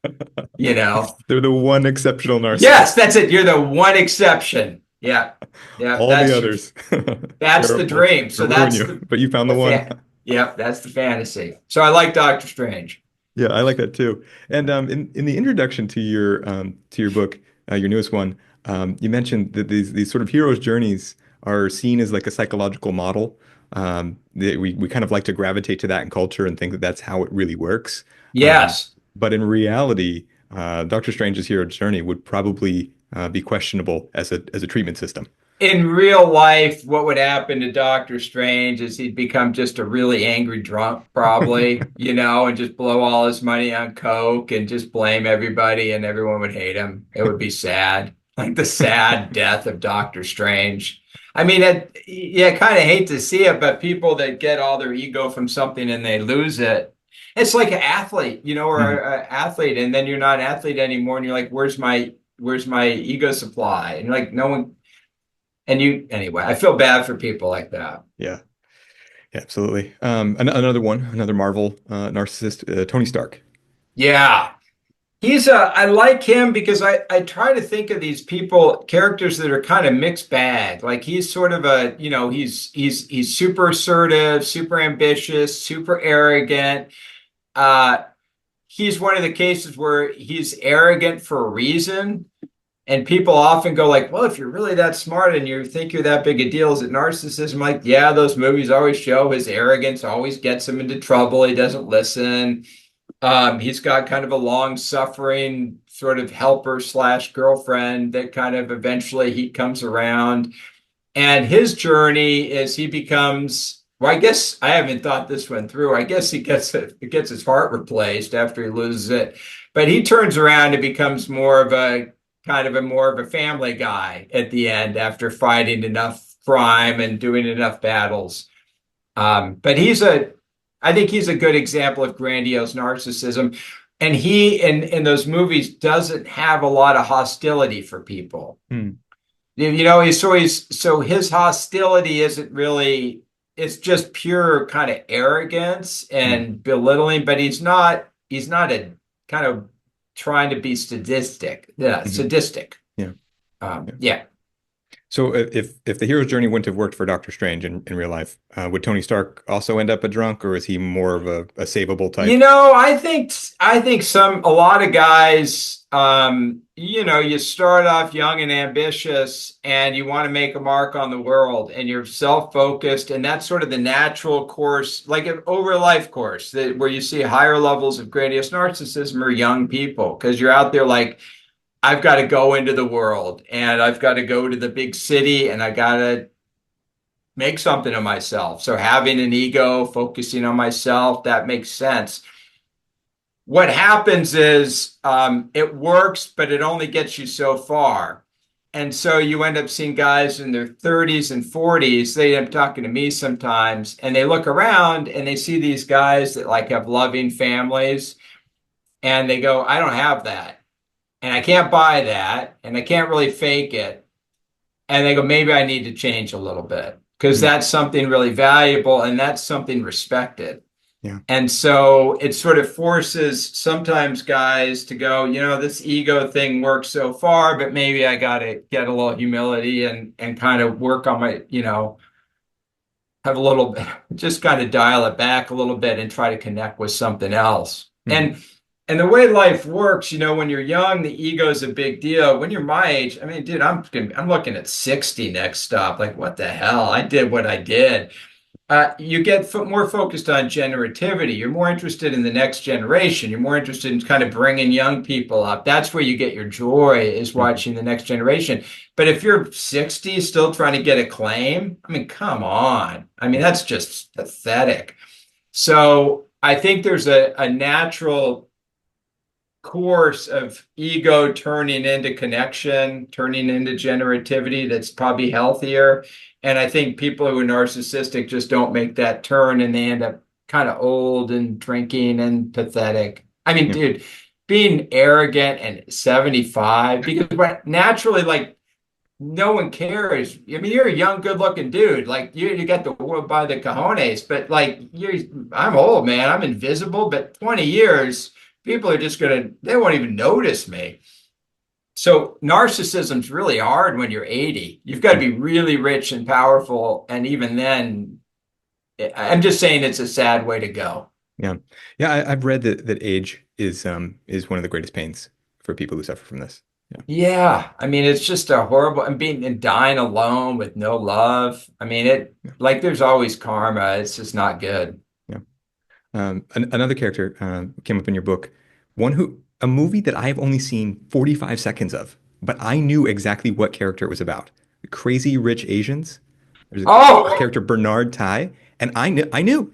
you know? They're the one exceptional Yes, narcissist. that's it. You're the one exception. Yeah. Yeah, All the others, that's the terrible. dream. They'll So ruin that's you, but you found the the one. fan. Yep, that's the fantasy. So I like Doctor Strange. Yeah, I like that too. And in the introduction to your book, your newest one, you mentioned that these sort of heroes' journeys are seen as like a psychological model. That we kind of like to gravitate to that in culture and think that that's how it really works. Um, Yes. but in reality, Doctor Strange's hero journey would probably be questionable as a treatment system. In real life, what would happen to Doctor Strange is he'd become just a really angry drunk, probably, and just blow all his money on coke and just blame everybody, and everyone would hate him. It would be sad, like the sad death of Doctor Strange. I mean, yeah, I kind of hate to see it, but people that get all their ego from something and they lose it, it's like an athlete, or Mhm. an athlete, and then you're not an athlete anymore, and you're like, where's my ego supply? And you're like, no one. Anyway, I feel bad for people like that. Yeah, yeah, absolutely. Another one, another Marvel narcissist, Tony Stark. Yeah. I like him because I try to think of these characters that are kind of mixed bag. Like he's sort of he's super assertive, super ambitious, super arrogant. Uh, he's one of the cases where he's arrogant for a reason. And people often go like, well, if you're really that smart and you think you're that big a deal, is it narcissism? Like, yeah, those movies always show his arrogance always gets him into trouble. He doesn't listen. He's got kind of a long-suffering sort of helper slash girlfriend that kind of eventually he comes around. And his journey is he becomes, well, I guess I haven't thought this one through. I guess he gets his heart replaced after he loses it. But he turns around and becomes more of a family guy at the end after fighting enough crime and doing enough battles. But I think he's a good example of grandiose narcissism. And he, in those movies, doesn't have a lot of hostility for people. Hmm. So his hostility isn't really, it's just pure kind of arrogance Hmm. and belittling, but he's not a kind of trying to be Mhm. sadistic. Yeah. Yeah. Yeah. So if the hero's journey wouldn't have worked for Doctor Strange in real life, would Tony Stark also end up a drunk, or is he more of a savable type? I think a lot of guys, you start off young and ambitious and you want to make a mark on the world and you're self-focused, and that's sort of the natural course, like an over life course where you see higher levels of grandiose narcissism or young people, because you're out there like, I've got to go into the world and I've got to go to the big city and I got to make something of myself. So having an ego, focusing on myself, that makes sense. What happens is it works, but it only gets you so far. And so you end up seeing guys in their 30s and 40s. They end up talking to me sometimes, and they look around and they see these guys that like have loving families, and they go, I don't have that. And I can't buy that, and I can't really fake it. And they go, maybe I need to change a little bit because Hmm. that's something really valuable and that's something respected. Yeah. And so it sort of forces sometimes guys to go, this ego thing works so far, but maybe I got to get a little humility and kind of work on my, have a little, just kind of dial it back a little bit and try to connect with something else. Hmm. And the way life works, when you're young, the ego is a big deal. When you're my age, I mean, dude, I'm looking at 60 next stop. Like, what the hell? I did what I did. You get more focused on generativity. You're more interested in the next generation. You're more interested in kind of bringing young people up. That's where you get your joy, is Hmm. watching the next generation. But if you're 60 still trying to get a claim, I mean, come on. I mean, Yeah. that's just pathetic. So I think there's a natural course of ego turning into connection, turning into generativity that's probably healthier. And I think people who are narcissistic just don't make that turn, and they end up kind of old and drinking and pathetic. I mean, Yeah. dude, being arrogant and 75, because naturally, like, no one cares. I mean, you're a young, good-looking dude. Like you got the world by the cojones, but like I'm old, man. I'm invisible, but 20 years, people are just they won't even notice me. So narcissism's really hard when you're 80. You've got to be really rich and powerful, and even then, I'm just saying it's a sad way to go. Yeah. Yeah, I've read that age is one of the greatest pains for people who suffer from this. Yeah. Yeah, I mean, it's just a horrible and being and dying alone with no love. I mean, Yeah. like there's always karma. It's just not good. Yeah. Another character came up in your book, a movie that I've only seen 45 seconds of, but I knew exactly what character it was about. Crazy Rich Asians. There's a Oh, character Bernard Tai, and I knew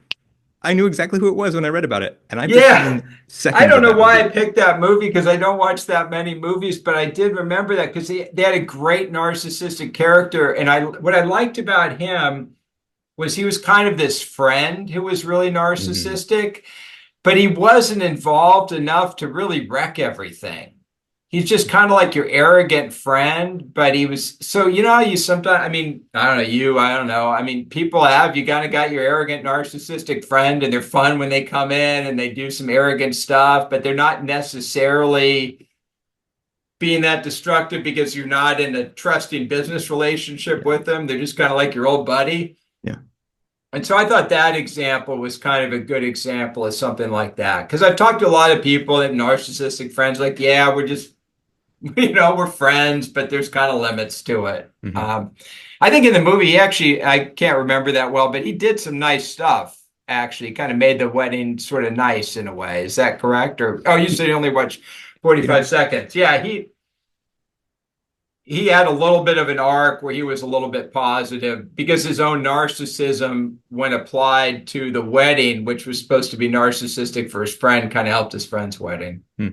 exactly who it was when I read about it, and I've just yeah. seen I seconds don't of know that why I movie. picked that movie because I don't watch that many movies, but I did remember that because they had a great narcissistic character. And what I liked about him was he was kind of this friend who was really Hmm. narcissistic, but he wasn't involved enough to really wreck everything. He's just kind of like your arrogant friend, but he was so you know how you sometimes I mean, I don't know you, I don't know. I mean, people have you kind of got your arrogant narcissistic friend and they're fun when they come in and they do some arrogant stuff, but they're not necessarily being that destructive because you're not in a trusting business relationship Yeah. with them. They're just kind of like your old buddy. Yeah. And so I thought that example was kind of a good example of something like that. Because I've talked to a lot of people that narcissistic friends, like, yeah, we're just, we're friends, but there's kind of limits to it. Hmm. I think in the movie, he actually, I can't remember that well, but he did some nice stuff, actually, kind of made the wedding sort of nice in a way. Is that correct? Or, oh, you said he only watched Yeah. 45 seconds. Yeah, he had a little bit of an arc where he was a little bit positive because his own narcissism, when applied to the wedding, which was supposed to be narcissistic for his friend, kind of helped his friend's wedding. Hmm.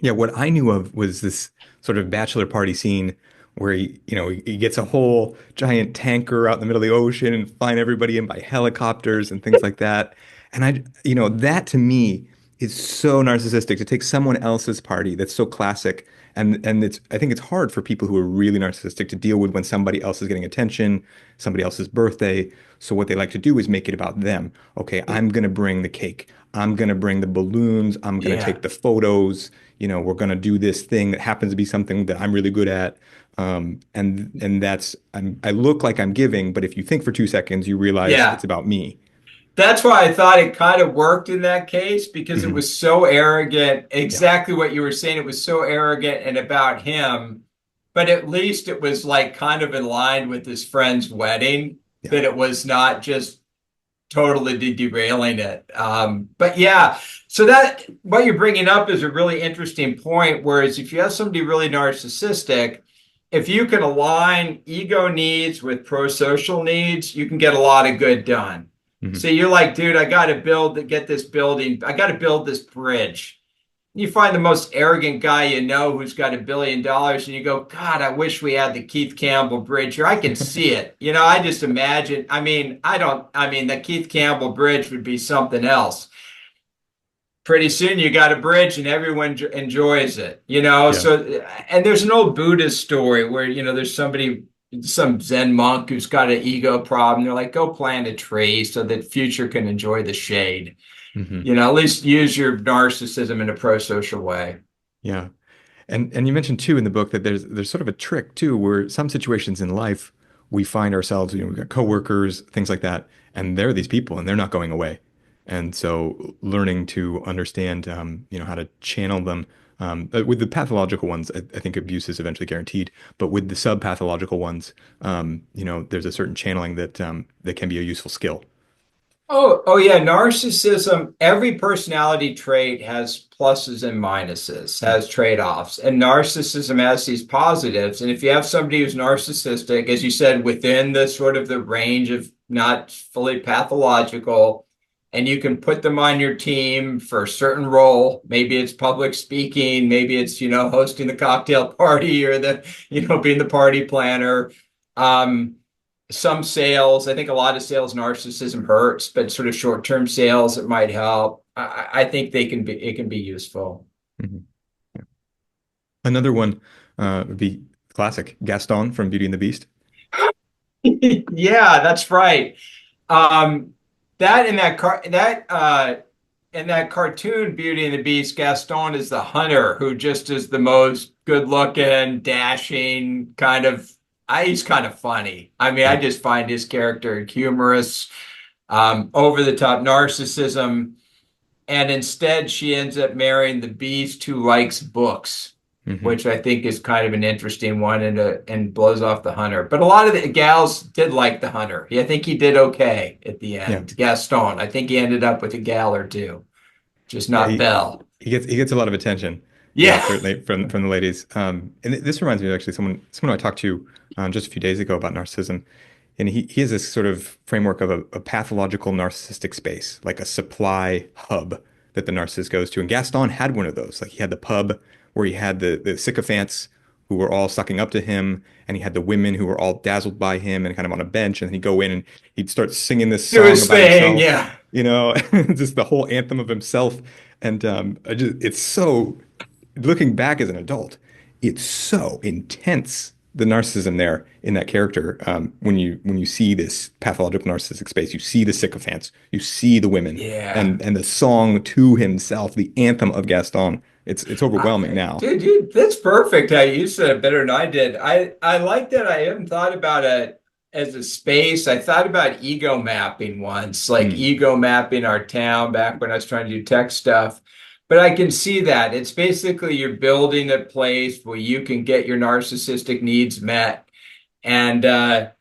Yeah, what I knew of was this sort of bachelor party scene where he gets a whole giant tanker out in the middle of the ocean and flying everybody in by helicopters and things like that. And that to me is so narcissistic to take someone else's party that's so classic. And I think it's hard for people who are really narcissistic to deal with when somebody else is getting attention, somebody else's birthday. So what they like to do is make it about them. Okay, I'm gonna bring the cake. I'm gonna bring the balloons. I'm gonna Yeah. take the photos. We're going to do this thing that happens to be something that I'm really good at. And I look like I'm giving, but if you think for 2 seconds, you realize Yeah. it's about me. That's why I thought it kind of worked in that case because it Hmm. was so arrogant. Yeah. Exactly what you were saying. It was so arrogant and about him, but at least it was like kind of in line with his friend's wedding, Yeah. that it was not just totally derailing it. But yeah, so that what you're bringing up is a really interesting point. Whereas if you have somebody really narcissistic, if you can align ego needs with pro-social needs, you can get a lot of good done. So Hmm. you're like, dude, I got to get this building. I got to build this bridge. You find the most arrogant guy you know who's got $1 billion, and you go, God, I wish we had the Keith Campbell Bridge here. I can see it. I just imagine. I mean, the Keith Campbell Bridge would be something else. Pretty soon you got a bridge and everyone enjoys it, Yeah. So, and there's an old Buddhist story where, there's some Zen monk who's got an ego problem. They're like, go plant a tree so that future can enjoy the shade. Hmm. At least use your narcissism in a pro-social way. Yeah. And you mentioned too in the book that there's sort of a trick too, where some situations in life we find ourselves, we've got coworkers, things like that, and they're these people and they're not going away. And so learning to understand, how to channel them. With the pathological ones, I think abuse is eventually guaranteed. But with the sub-pathological ones, there's a certain channeling that can be a useful skill. Oh yeah, narcissism, every personality trait has pluses and minuses, Mm. has trade-offs. And narcissism has these positives. And if you have somebody who's narcissistic, as you said, within the sort of the range of not fully pathological, and you can put them on your team for a certain role, maybe it's public speaking, maybe it's, hosting the cocktail party or being the party planner. Um, some sales. I think a lot of sales narcissism hurts, but sort of short-term sales, it might help. I think it can be useful. Mhm. Yeah. Another one would be classic Gaston from Beauty and the Beast. Yeah, that's right. Um, that in that car that in that cartoon Beauty and the Beast, Gaston is the hunter who just is the most good-looking, dashing kind of. He's kind of funny. I mean, I Yeah. just find his character humorous, over the top narcissism, and instead she ends up marrying the Beast who likes books, Hmm. which I think is kind of an interesting one, and blows off the hunter. But a lot of the gals did like the hunter. I think he did okay at the Yeah. end. Gaston, I think he ended up with a gal or two, just Yeah. not Belle. He gets a lot of attention. Yeah, Yeah. certainly from the ladies. And this reminds me of actually someone I talked to just a few days ago about narcissism. And he has this sort of framework of a pathological narcissistic space, like a supply hub that the narcissist goes to. And Gaston had one of those. Like he had the pub where he had the sycophants who were all sucking up to him, and he had the women who were all dazzled by him and kind of on a bench. And then he'd go in and he'd start singing this Do song his about thing. himself, Yeah. just the whole anthem of himself. And it's so, looking back as an adult, it's so intense the narcissism there in that character. When you see this pathological narcissistic space, you see the sycophants, you see the women, Yeah. and the song to himself, the anthem of Gaston. It's overwhelming now. Dude, that's perfect how you said it better than I did. I like that. I haven't thought about it as a space. I thought about ego mapping once, like Mm, ego mapping our town back when I was trying to do tech stuff. But I can see that. It's basically you're building a place where you can get your narcissistic needs met. And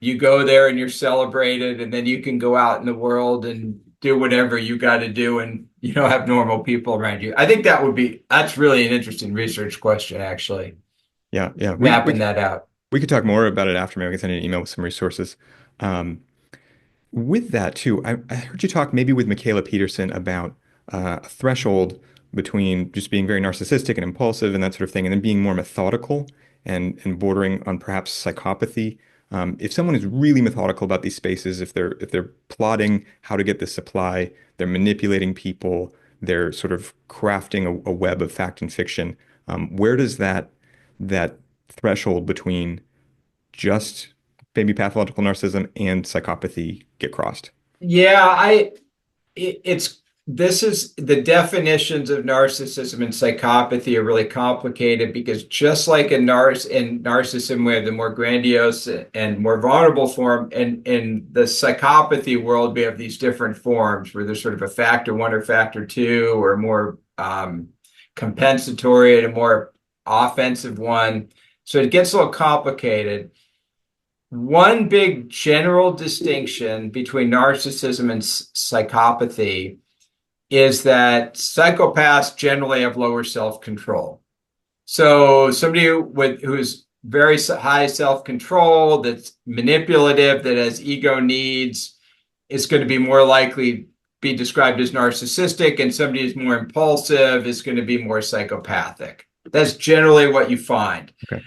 you go there and you're celebrated, and then you can go out in the world and do whatever you got to do, and you don't have normal people around you. I think that's really an interesting research question, actually, yeah, yeah. mapping that out. We could talk more about it after. Maybe I can send you an email with some resources. Um, With that too, I heard you talk maybe with Michaela Peterson about a threshold between just being very narcissistic and impulsive and that sort of thing, and then being more methodical and bordering on perhaps psychopathy. If someone is really methodical about these spaces, if they're plotting how to get this supply, they're manipulating people, they're sort of crafting a web of fact and fiction. Where does that threshold between just maybe pathological narcissism and psychopathy get crossed? Yeah, it's this is the definitions of narcissism and psychopathy are really complicated because just like in narcissism, we have the more grandiose and more vulnerable form, and in the psychopathy world, we have these different forms where there's sort of a factor one or factor two, or more compensatory and a more offensive one. So it gets a little complicated. One big general distinction between narcissism and psychopathy is that psychopaths generally have lower self-control. So somebody who's very high self-control, that's manipulative, that has ego needs, is going to be more likely be described as narcissistic, and somebody who's more impulsive is going to be more psychopathic. That's generally what you find. Okay.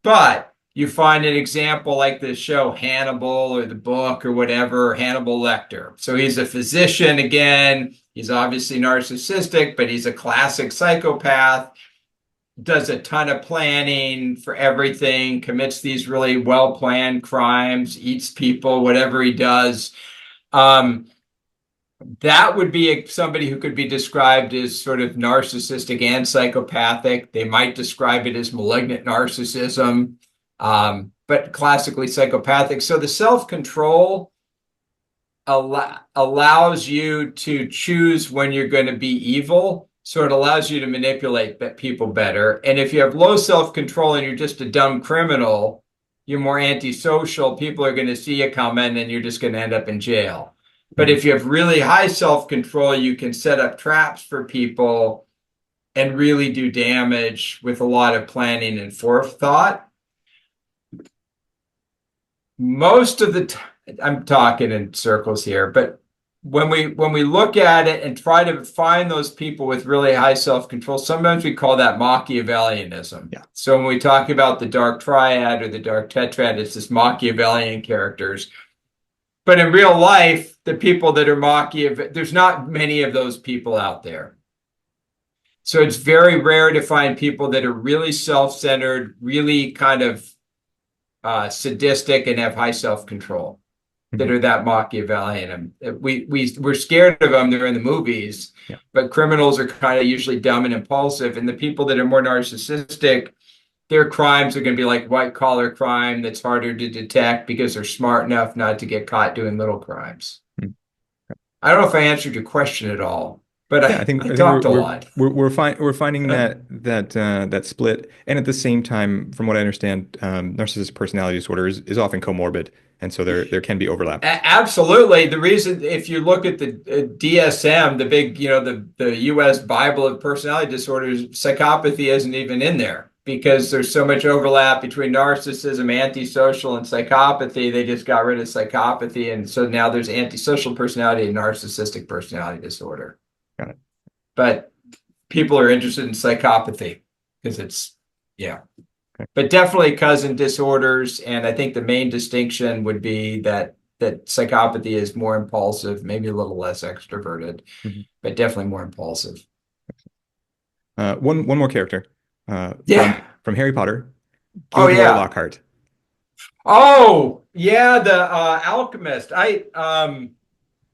But you find an example like the show Hannibal or the book or whatever, Hannibal Lecter. So he's a physician again. He's obviously narcissistic, but he's a classic psychopath, does a ton of planning for everything, commits these really well-planned crimes, eats people, whatever he does. That would be somebody who could be described as sort of narcissistic and psychopathic. They might describe it as malignant narcissism, but classically psychopathic. So the self-control allows you to choose when you're going to be evil. So it allows you to manipulate people better. And if you have low self-control and you're just a dumb criminal, you're more antisocial, people are going to see you coming and you're just going to end up in jail. But Mhm. if you have really high self-control, you can set up traps for people and really do damage with a lot of planning and forethought. Most of the time, I'm talking in circles here, but when we look at it and try to find those people with really high self-control, sometimes we call that Machiavellianism. Yeah. So when we talk about the dark triad or the dark tetrad, it's this Machiavellian characters. But in real life, the people that are Machiavellian, there's not many of those people out there. So it's very rare to find people that are really self-centered, really kind of sadistic, and have high self-control, that Mhm. are that Machiavellian. And we're scared of them. They're in the movies, Yeah. but criminals are kind of usually dumb and impulsive. And the people that are more narcissistic, their crimes are going to be like white collar crime that's harder to detect because they're smart enough not to get caught doing little crimes. Mhm. I don't know if I answered your question at all, but Yeah, I I think talked a lot. we're finding that split, and at the same time, from what I understand, narcissistic personality disorder is often comorbid, and so there can be overlap. Absolutely. The reason, if you look at the DSM, the big, the US Bible of personality disorders, psychopathy isn't even in there because there's so much overlap between narcissism, antisocial, and psychopathy. They just got rid of psychopathy. And so now there's antisocial personality and narcissistic personality disorder. Got it. But people are interested in psychopathy because yeah. Okay. But definitely cousin disorders, and I think the main distinction would be that psychopathy is more impulsive, maybe a little less extroverted, Mhm. but definitely more impulsive. One more character Yeah. from Harry Potter, Oh Gilderoy yeah. Lockhart. Oh yeah, the alchemist.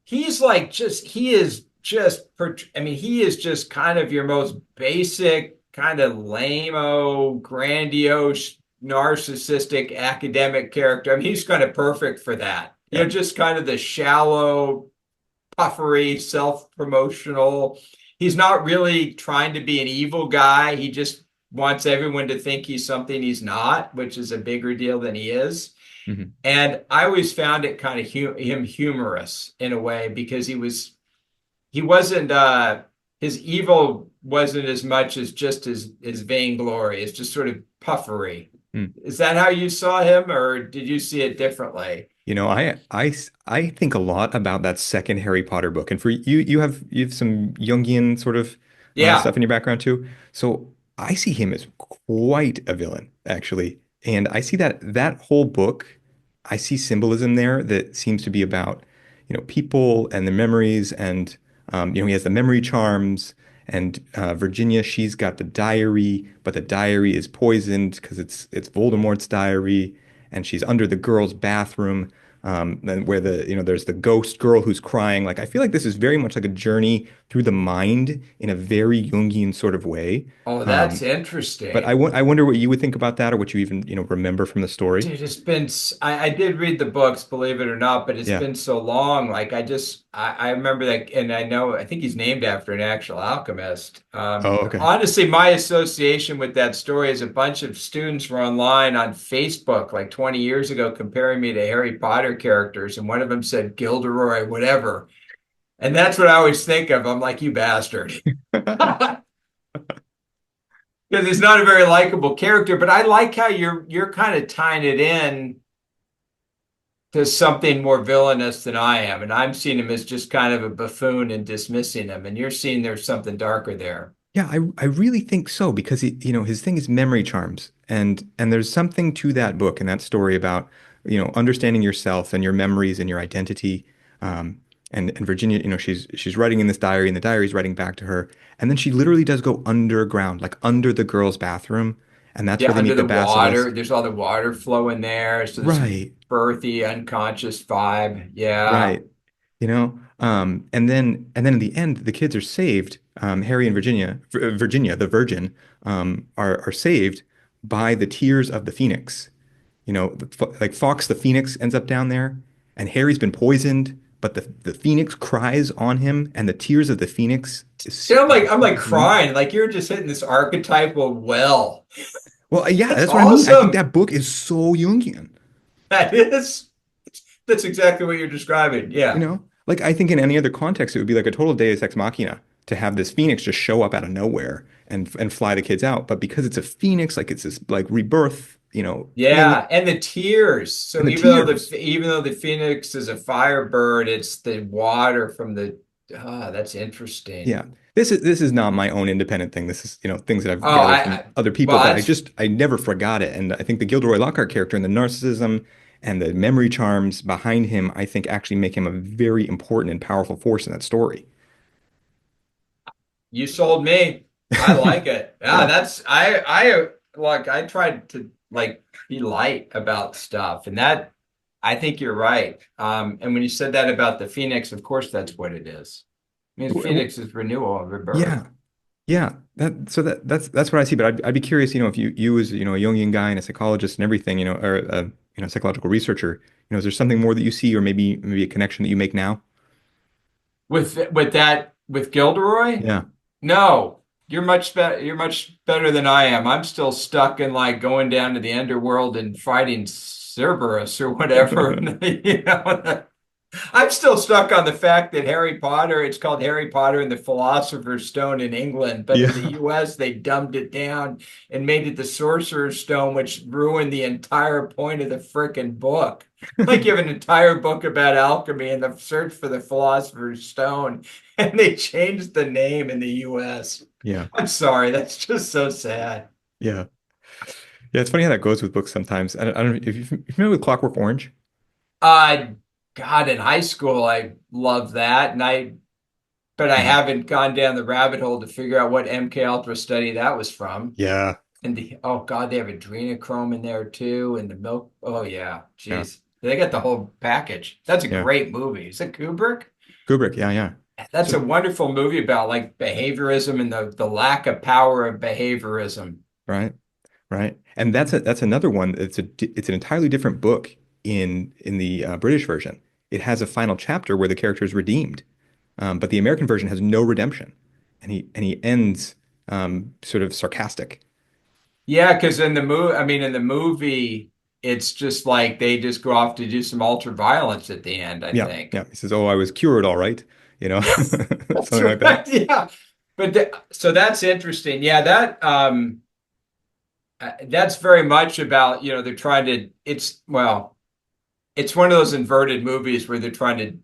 He's like just he is just I mean, he is just kind of your most basic, kind of lame-o, grandiose, narcissistic academic character. I mean, he's kind of perfect for that. Yeah. Just kind of the shallow, puffery, self-promotional. He's not really trying to be an evil guy. He just wants everyone to think he's something he's not, which is a bigger deal than he is. Mhm. And I always found it kind of him humorous in a way because he wasn't his evil wasn't as much as just his vainglory. It's just sort of puffery. Mm. Is that how you saw him, or did you see it differently? You know, I think a lot about that second Harry Potter book, and for you have some Jungian sort of Yeah. stuff in your background too. So I see him as quite a villain, actually, and I see that whole book. I see symbolism there that seems to be about, people and their memories, and he has the memory charms, and Virginia, she's got the diary, but the diary is poisoned because it's Voldemort's diary, and she's under the girl's bathroom, and where there's the ghost girl who's crying. Like I feel like this is very much like a journey through the mind in a very Jungian sort of way. Oh, that's Um, but interesting. I wonder what you would think about that, or what you even remember from the story. Dude, it's been, I did read the books, believe it or not, but it's Yeah. been so long. Like I remember that, and I think he's named after an actual alchemist. Oh, okay. Honestly, my association with that story is a bunch of students were online on Facebook like 20 years ago comparing me to Harry Potter characters, and one of them said Gilderoy, whatever. And that's what I always think of. I'm like, you bastard. Because he's not a very likable character, but I like how you're kind of tying it in to something more villainous than I am. And I'm seeing him as just kind of a buffoon and dismissing him. And you're seeing there's something darker there. Yeah, I really think so because his thing is memory charms, and there's something to that book and that story about understanding yourself and your memories and your identity. Um, and Virginia, she's writing in this diary, and the diary's writing back to her, and then she literally does go underground, like under the girls' bathroom, and that's Yeah, where they under meet the the water, basilisk. there's all the water flowing there. So this Right, earthy, unconscious vibe. Yeah. right. And then in the end, the kids are saved. Harry and Virginia, the Virgin, are saved by the tears of the Phoenix. Like Fox the Phoenix ends up down there, and Harry's been poisoned, but the Phoenix cries on him, and the tears of the Phoenix is I'm like sweet. crying. Like you're just hitting this archetypal well. Well, yeah, That's that's what I mean. I think awesome. that book is so Jungian. That is, that's exactly what you're describing. Yeah. Like I think in any other context, it would be like a total Deus Ex Machina to have this Phoenix just show up out of nowhere and fly the kids out. But because it's a Phoenix, like it's this like rebirth, thing, Yeah, and the tears. and So the tears. even though the phoenix is a firebird, it's the water from the that's interesting. Yeah, this is not my own independent thing. This is things that I've Oh, gathered from other people. well, But that's I never forgot it, and I think the Gilderoy Lockhart character and the narcissism And the memory charms behind him, I think, actually make him a very important and powerful force in that story. You sold me. I like it. Yeah, Yeah. that's I look, I tried to like be light about stuff, and that I think you're right. And when you said that about the Phoenix, of course that's what it is. I mean, Phoenix is renewal of rebirth. Yeah. Yeah. That's what I see. But I'd be curious, if you as, a Jungian guy and a psychologist and everything, or a, psychological researcher, is there something more that you see or maybe a connection that you make now? With Gilderoy? Yeah. No, you're much better. You're much better than I am. I'm still stuck in like going down to the underworld and fighting Cerberus or whatever. I'm still stuck on the fact that Harry Potter, it's called Harry Potter and the Philosopher's Stone in England, but in the Yeah. US, they dumbed it down and made it the Sorcerer's Stone, which ruined the entire point of the frickin' book. Like you have an entire book about alchemy and the search for the Philosopher's Stone, and they changed the name in the US. Yeah. I'm sorry, that's just so sad. Yeah. Yeah. It's funny how that goes with books sometimes. I don't know if you're familiar with Clockwork Orange. Uh, God, in high school, I loved that, but I Mhm. haven't gone down the rabbit hole to figure out what MK Ultra study that was from. Yeah. And oh God, they have adrenochrome in there too, and the milk. Oh yeah, Yeah. geez, they got the whole package. That's a Yeah. great movie. Is it Kubrick? Kubrick. Yeah. Yeah. That's a So, wonderful movie about like behaviorism and the lack of power of behaviorism. right. Right. And that's another one. It's an entirely different book in the British version. It has a final chapter where the character is redeemed, but the American version has no redemption, and he ends sort of sarcastic. Yeah, because in the movie, it's just like they just go off to do some ultra violence at the end, I Yeah, think. yeah. He says, "Oh, I was cured, all right," Yes, that's something like that. right. Yeah. So that's interesting. Yeah, that's very much about, they're trying to it's one of those inverted movies where they're trying to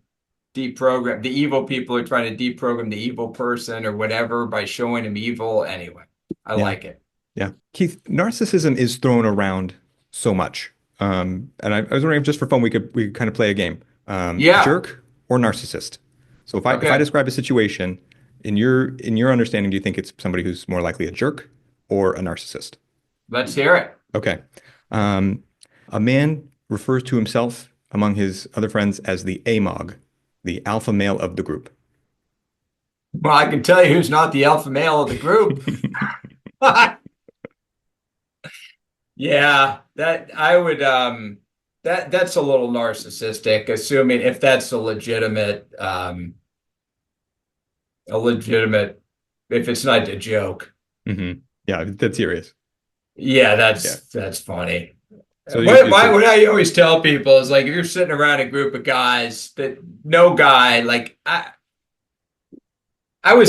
deprogram the evil people are trying to deprogram the evil person or whatever by showing him evil. Anyway, I Yeah, like it. yeah. Keith, narcissism is thrown around so much, and I was wondering if just for fun we could kind of play a game. Yeah. Jerk or narcissist. So if I Okay. describe a situation in your understanding, do you think it's somebody who's more likely a jerk or a narcissist? Let's hear it. Okay. Um, a man refers to himself among his other friends as the AMOG, the alpha male of the group. Well, I can tell you who's not the alpha male of the group. Yeah, that I would that's a little narcissistic, assuming if that's a legitimate if it's not a joke. Hmm. Yeah, that's serious. Yeah, Yeah. that's funny. So What I always tell people is like if you're sitting around a group of guys that no guy like I'm gonna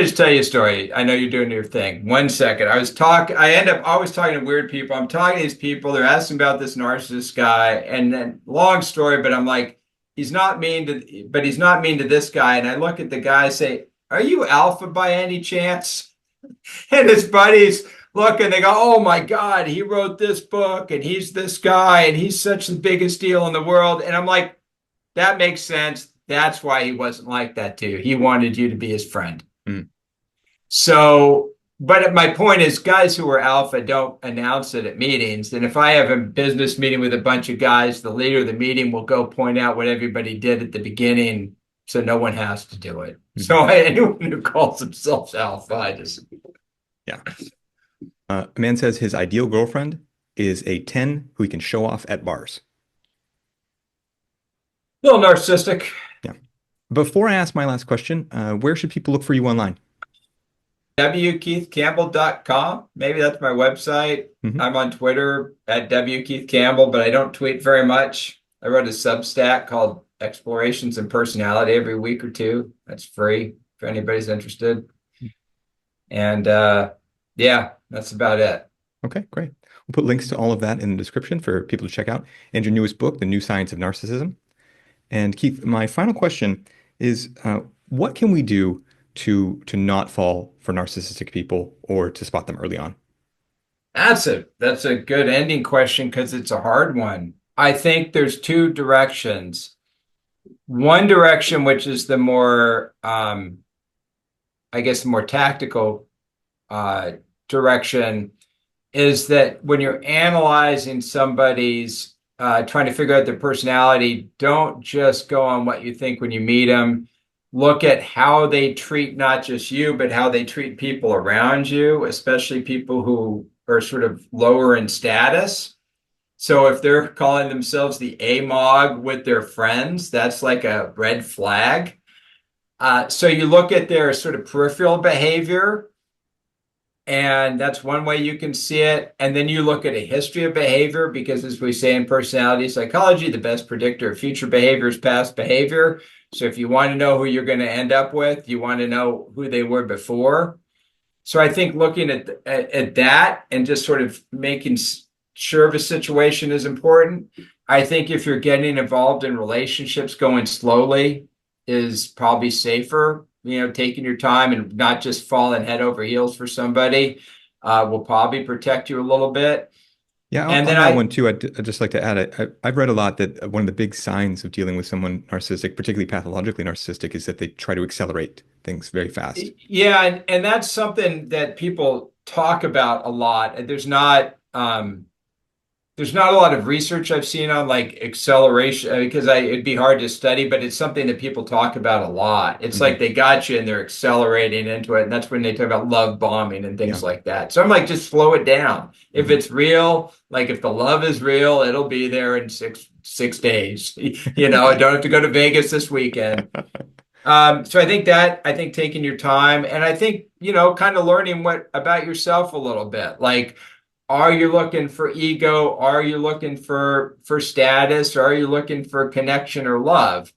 just tell you a story. I know you're doing your thing. 1 second. I end up always talking to weird people. I'm talking to these people, they're asking about this narcissist guy, and then long story, but I'm like, he's not mean to this guy. And I look at the guy and say, are you alpha by any chance? And his buddies look and they go, oh my God, he wrote this book and he's this guy and he's such the biggest deal in the world. And I'm like, that makes sense. That's why he wasn't like that to you. He wanted you to be his friend. Mm, So, but my point is, guys who are alpha don't announce it at meetings. And if I have a business meeting with a bunch of guys, the leader of the meeting will go point out what everybody did at the beginning so no one has to do it. mhm. So anyone who calls themselves alpha, I just Yeah. A man says his ideal girlfriend is a 10 who he can show off at bars. a little narcissistic. Yeah. Before I ask my last question, where should people look for you online? wkeithcampbell.com. Maybe that's my website. Hmm. I'm on Twitter at wkeithcampbell, but I don't tweet very much. I wrote a Substack called Explorations in Personality every week or two. That's free if anybody's interested. And yeah, that's about it. Okay, great. We'll put links to all of that in the description for people to check out and your newest book, The New Science of Narcissism. And Keith, my final question is, what can we do to not fall for narcissistic people or to spot them early on? That's a good ending question because it's a hard one. I think there's two directions. One direction, which is the more, I guess, the more tactical uh, direction, is that when you're analyzing somebody's, trying to figure out their personality, don't just go on what you think when you meet them. Look at how they treat not just you, but how they treat people around you, especially people who are sort of lower in status. So if they're calling themselves the AMOG with their friends, that's like a red flag. So you look at their sort of peripheral behavior, and that's one way you can see it. And then you look at a history of behavior, because as we say in personality psychology, the best predictor of future behavior is past behavior. So if you want to know who you're going to end up with, you want to know who they were before. So I think looking at that and just sort of making sure of a situation is important. I think if you're getting involved in relationships, going slowly is probably safer. Taking your time and not just falling head over heels for somebody will probably protect you a little bit. Yeah, And on then that one too, I'd just like to add, I've read a lot that one of the big signs of dealing with someone narcissistic, particularly pathologically narcissistic, is that they try to accelerate things very fast. Yeah, and that's something that people talk about a lot. There's not a lot of research I've seen on like acceleration, because it'd be hard to study, but it's something that people talk about a lot. It's like Hmm. they got you and they're accelerating into it. And that's when they talk about love bombing and things Yeah. like that. So I'm like, just slow it down. If Hmm. it's real, like if the love is real, it'll be there in six days. I don't have to go to Vegas this weekend. So I think taking your time, and I think, kind of learning what about yourself a little bit. Like, are you looking for ego? Are you looking for status? Or are you looking for connection or love?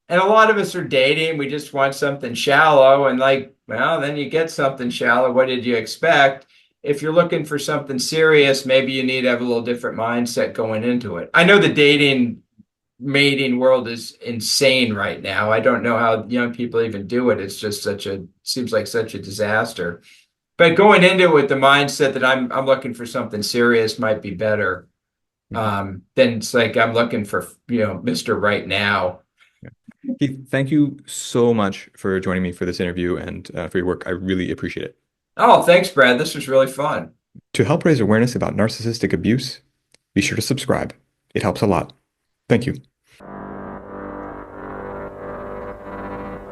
And a lot of us are dating. We just want something shallow, and like, well, then you get something shallow. What did you expect? If you're looking for something serious, maybe you need to have a little different mindset going into it. I know the dating mating world is insane right now. I don't know how young people even do it. It's just seems like such a disaster. But going into it with the mindset that I'm looking for something serious might be better Hmm. than it's like I'm looking for, Mr. Right Now. Yeah. Keith, thank you so much for joining me for this interview and for your work. I really appreciate it. Oh, thanks, Brad. This was really fun. To help raise awareness about narcissistic abuse, be sure to subscribe. It helps a lot. Thank you.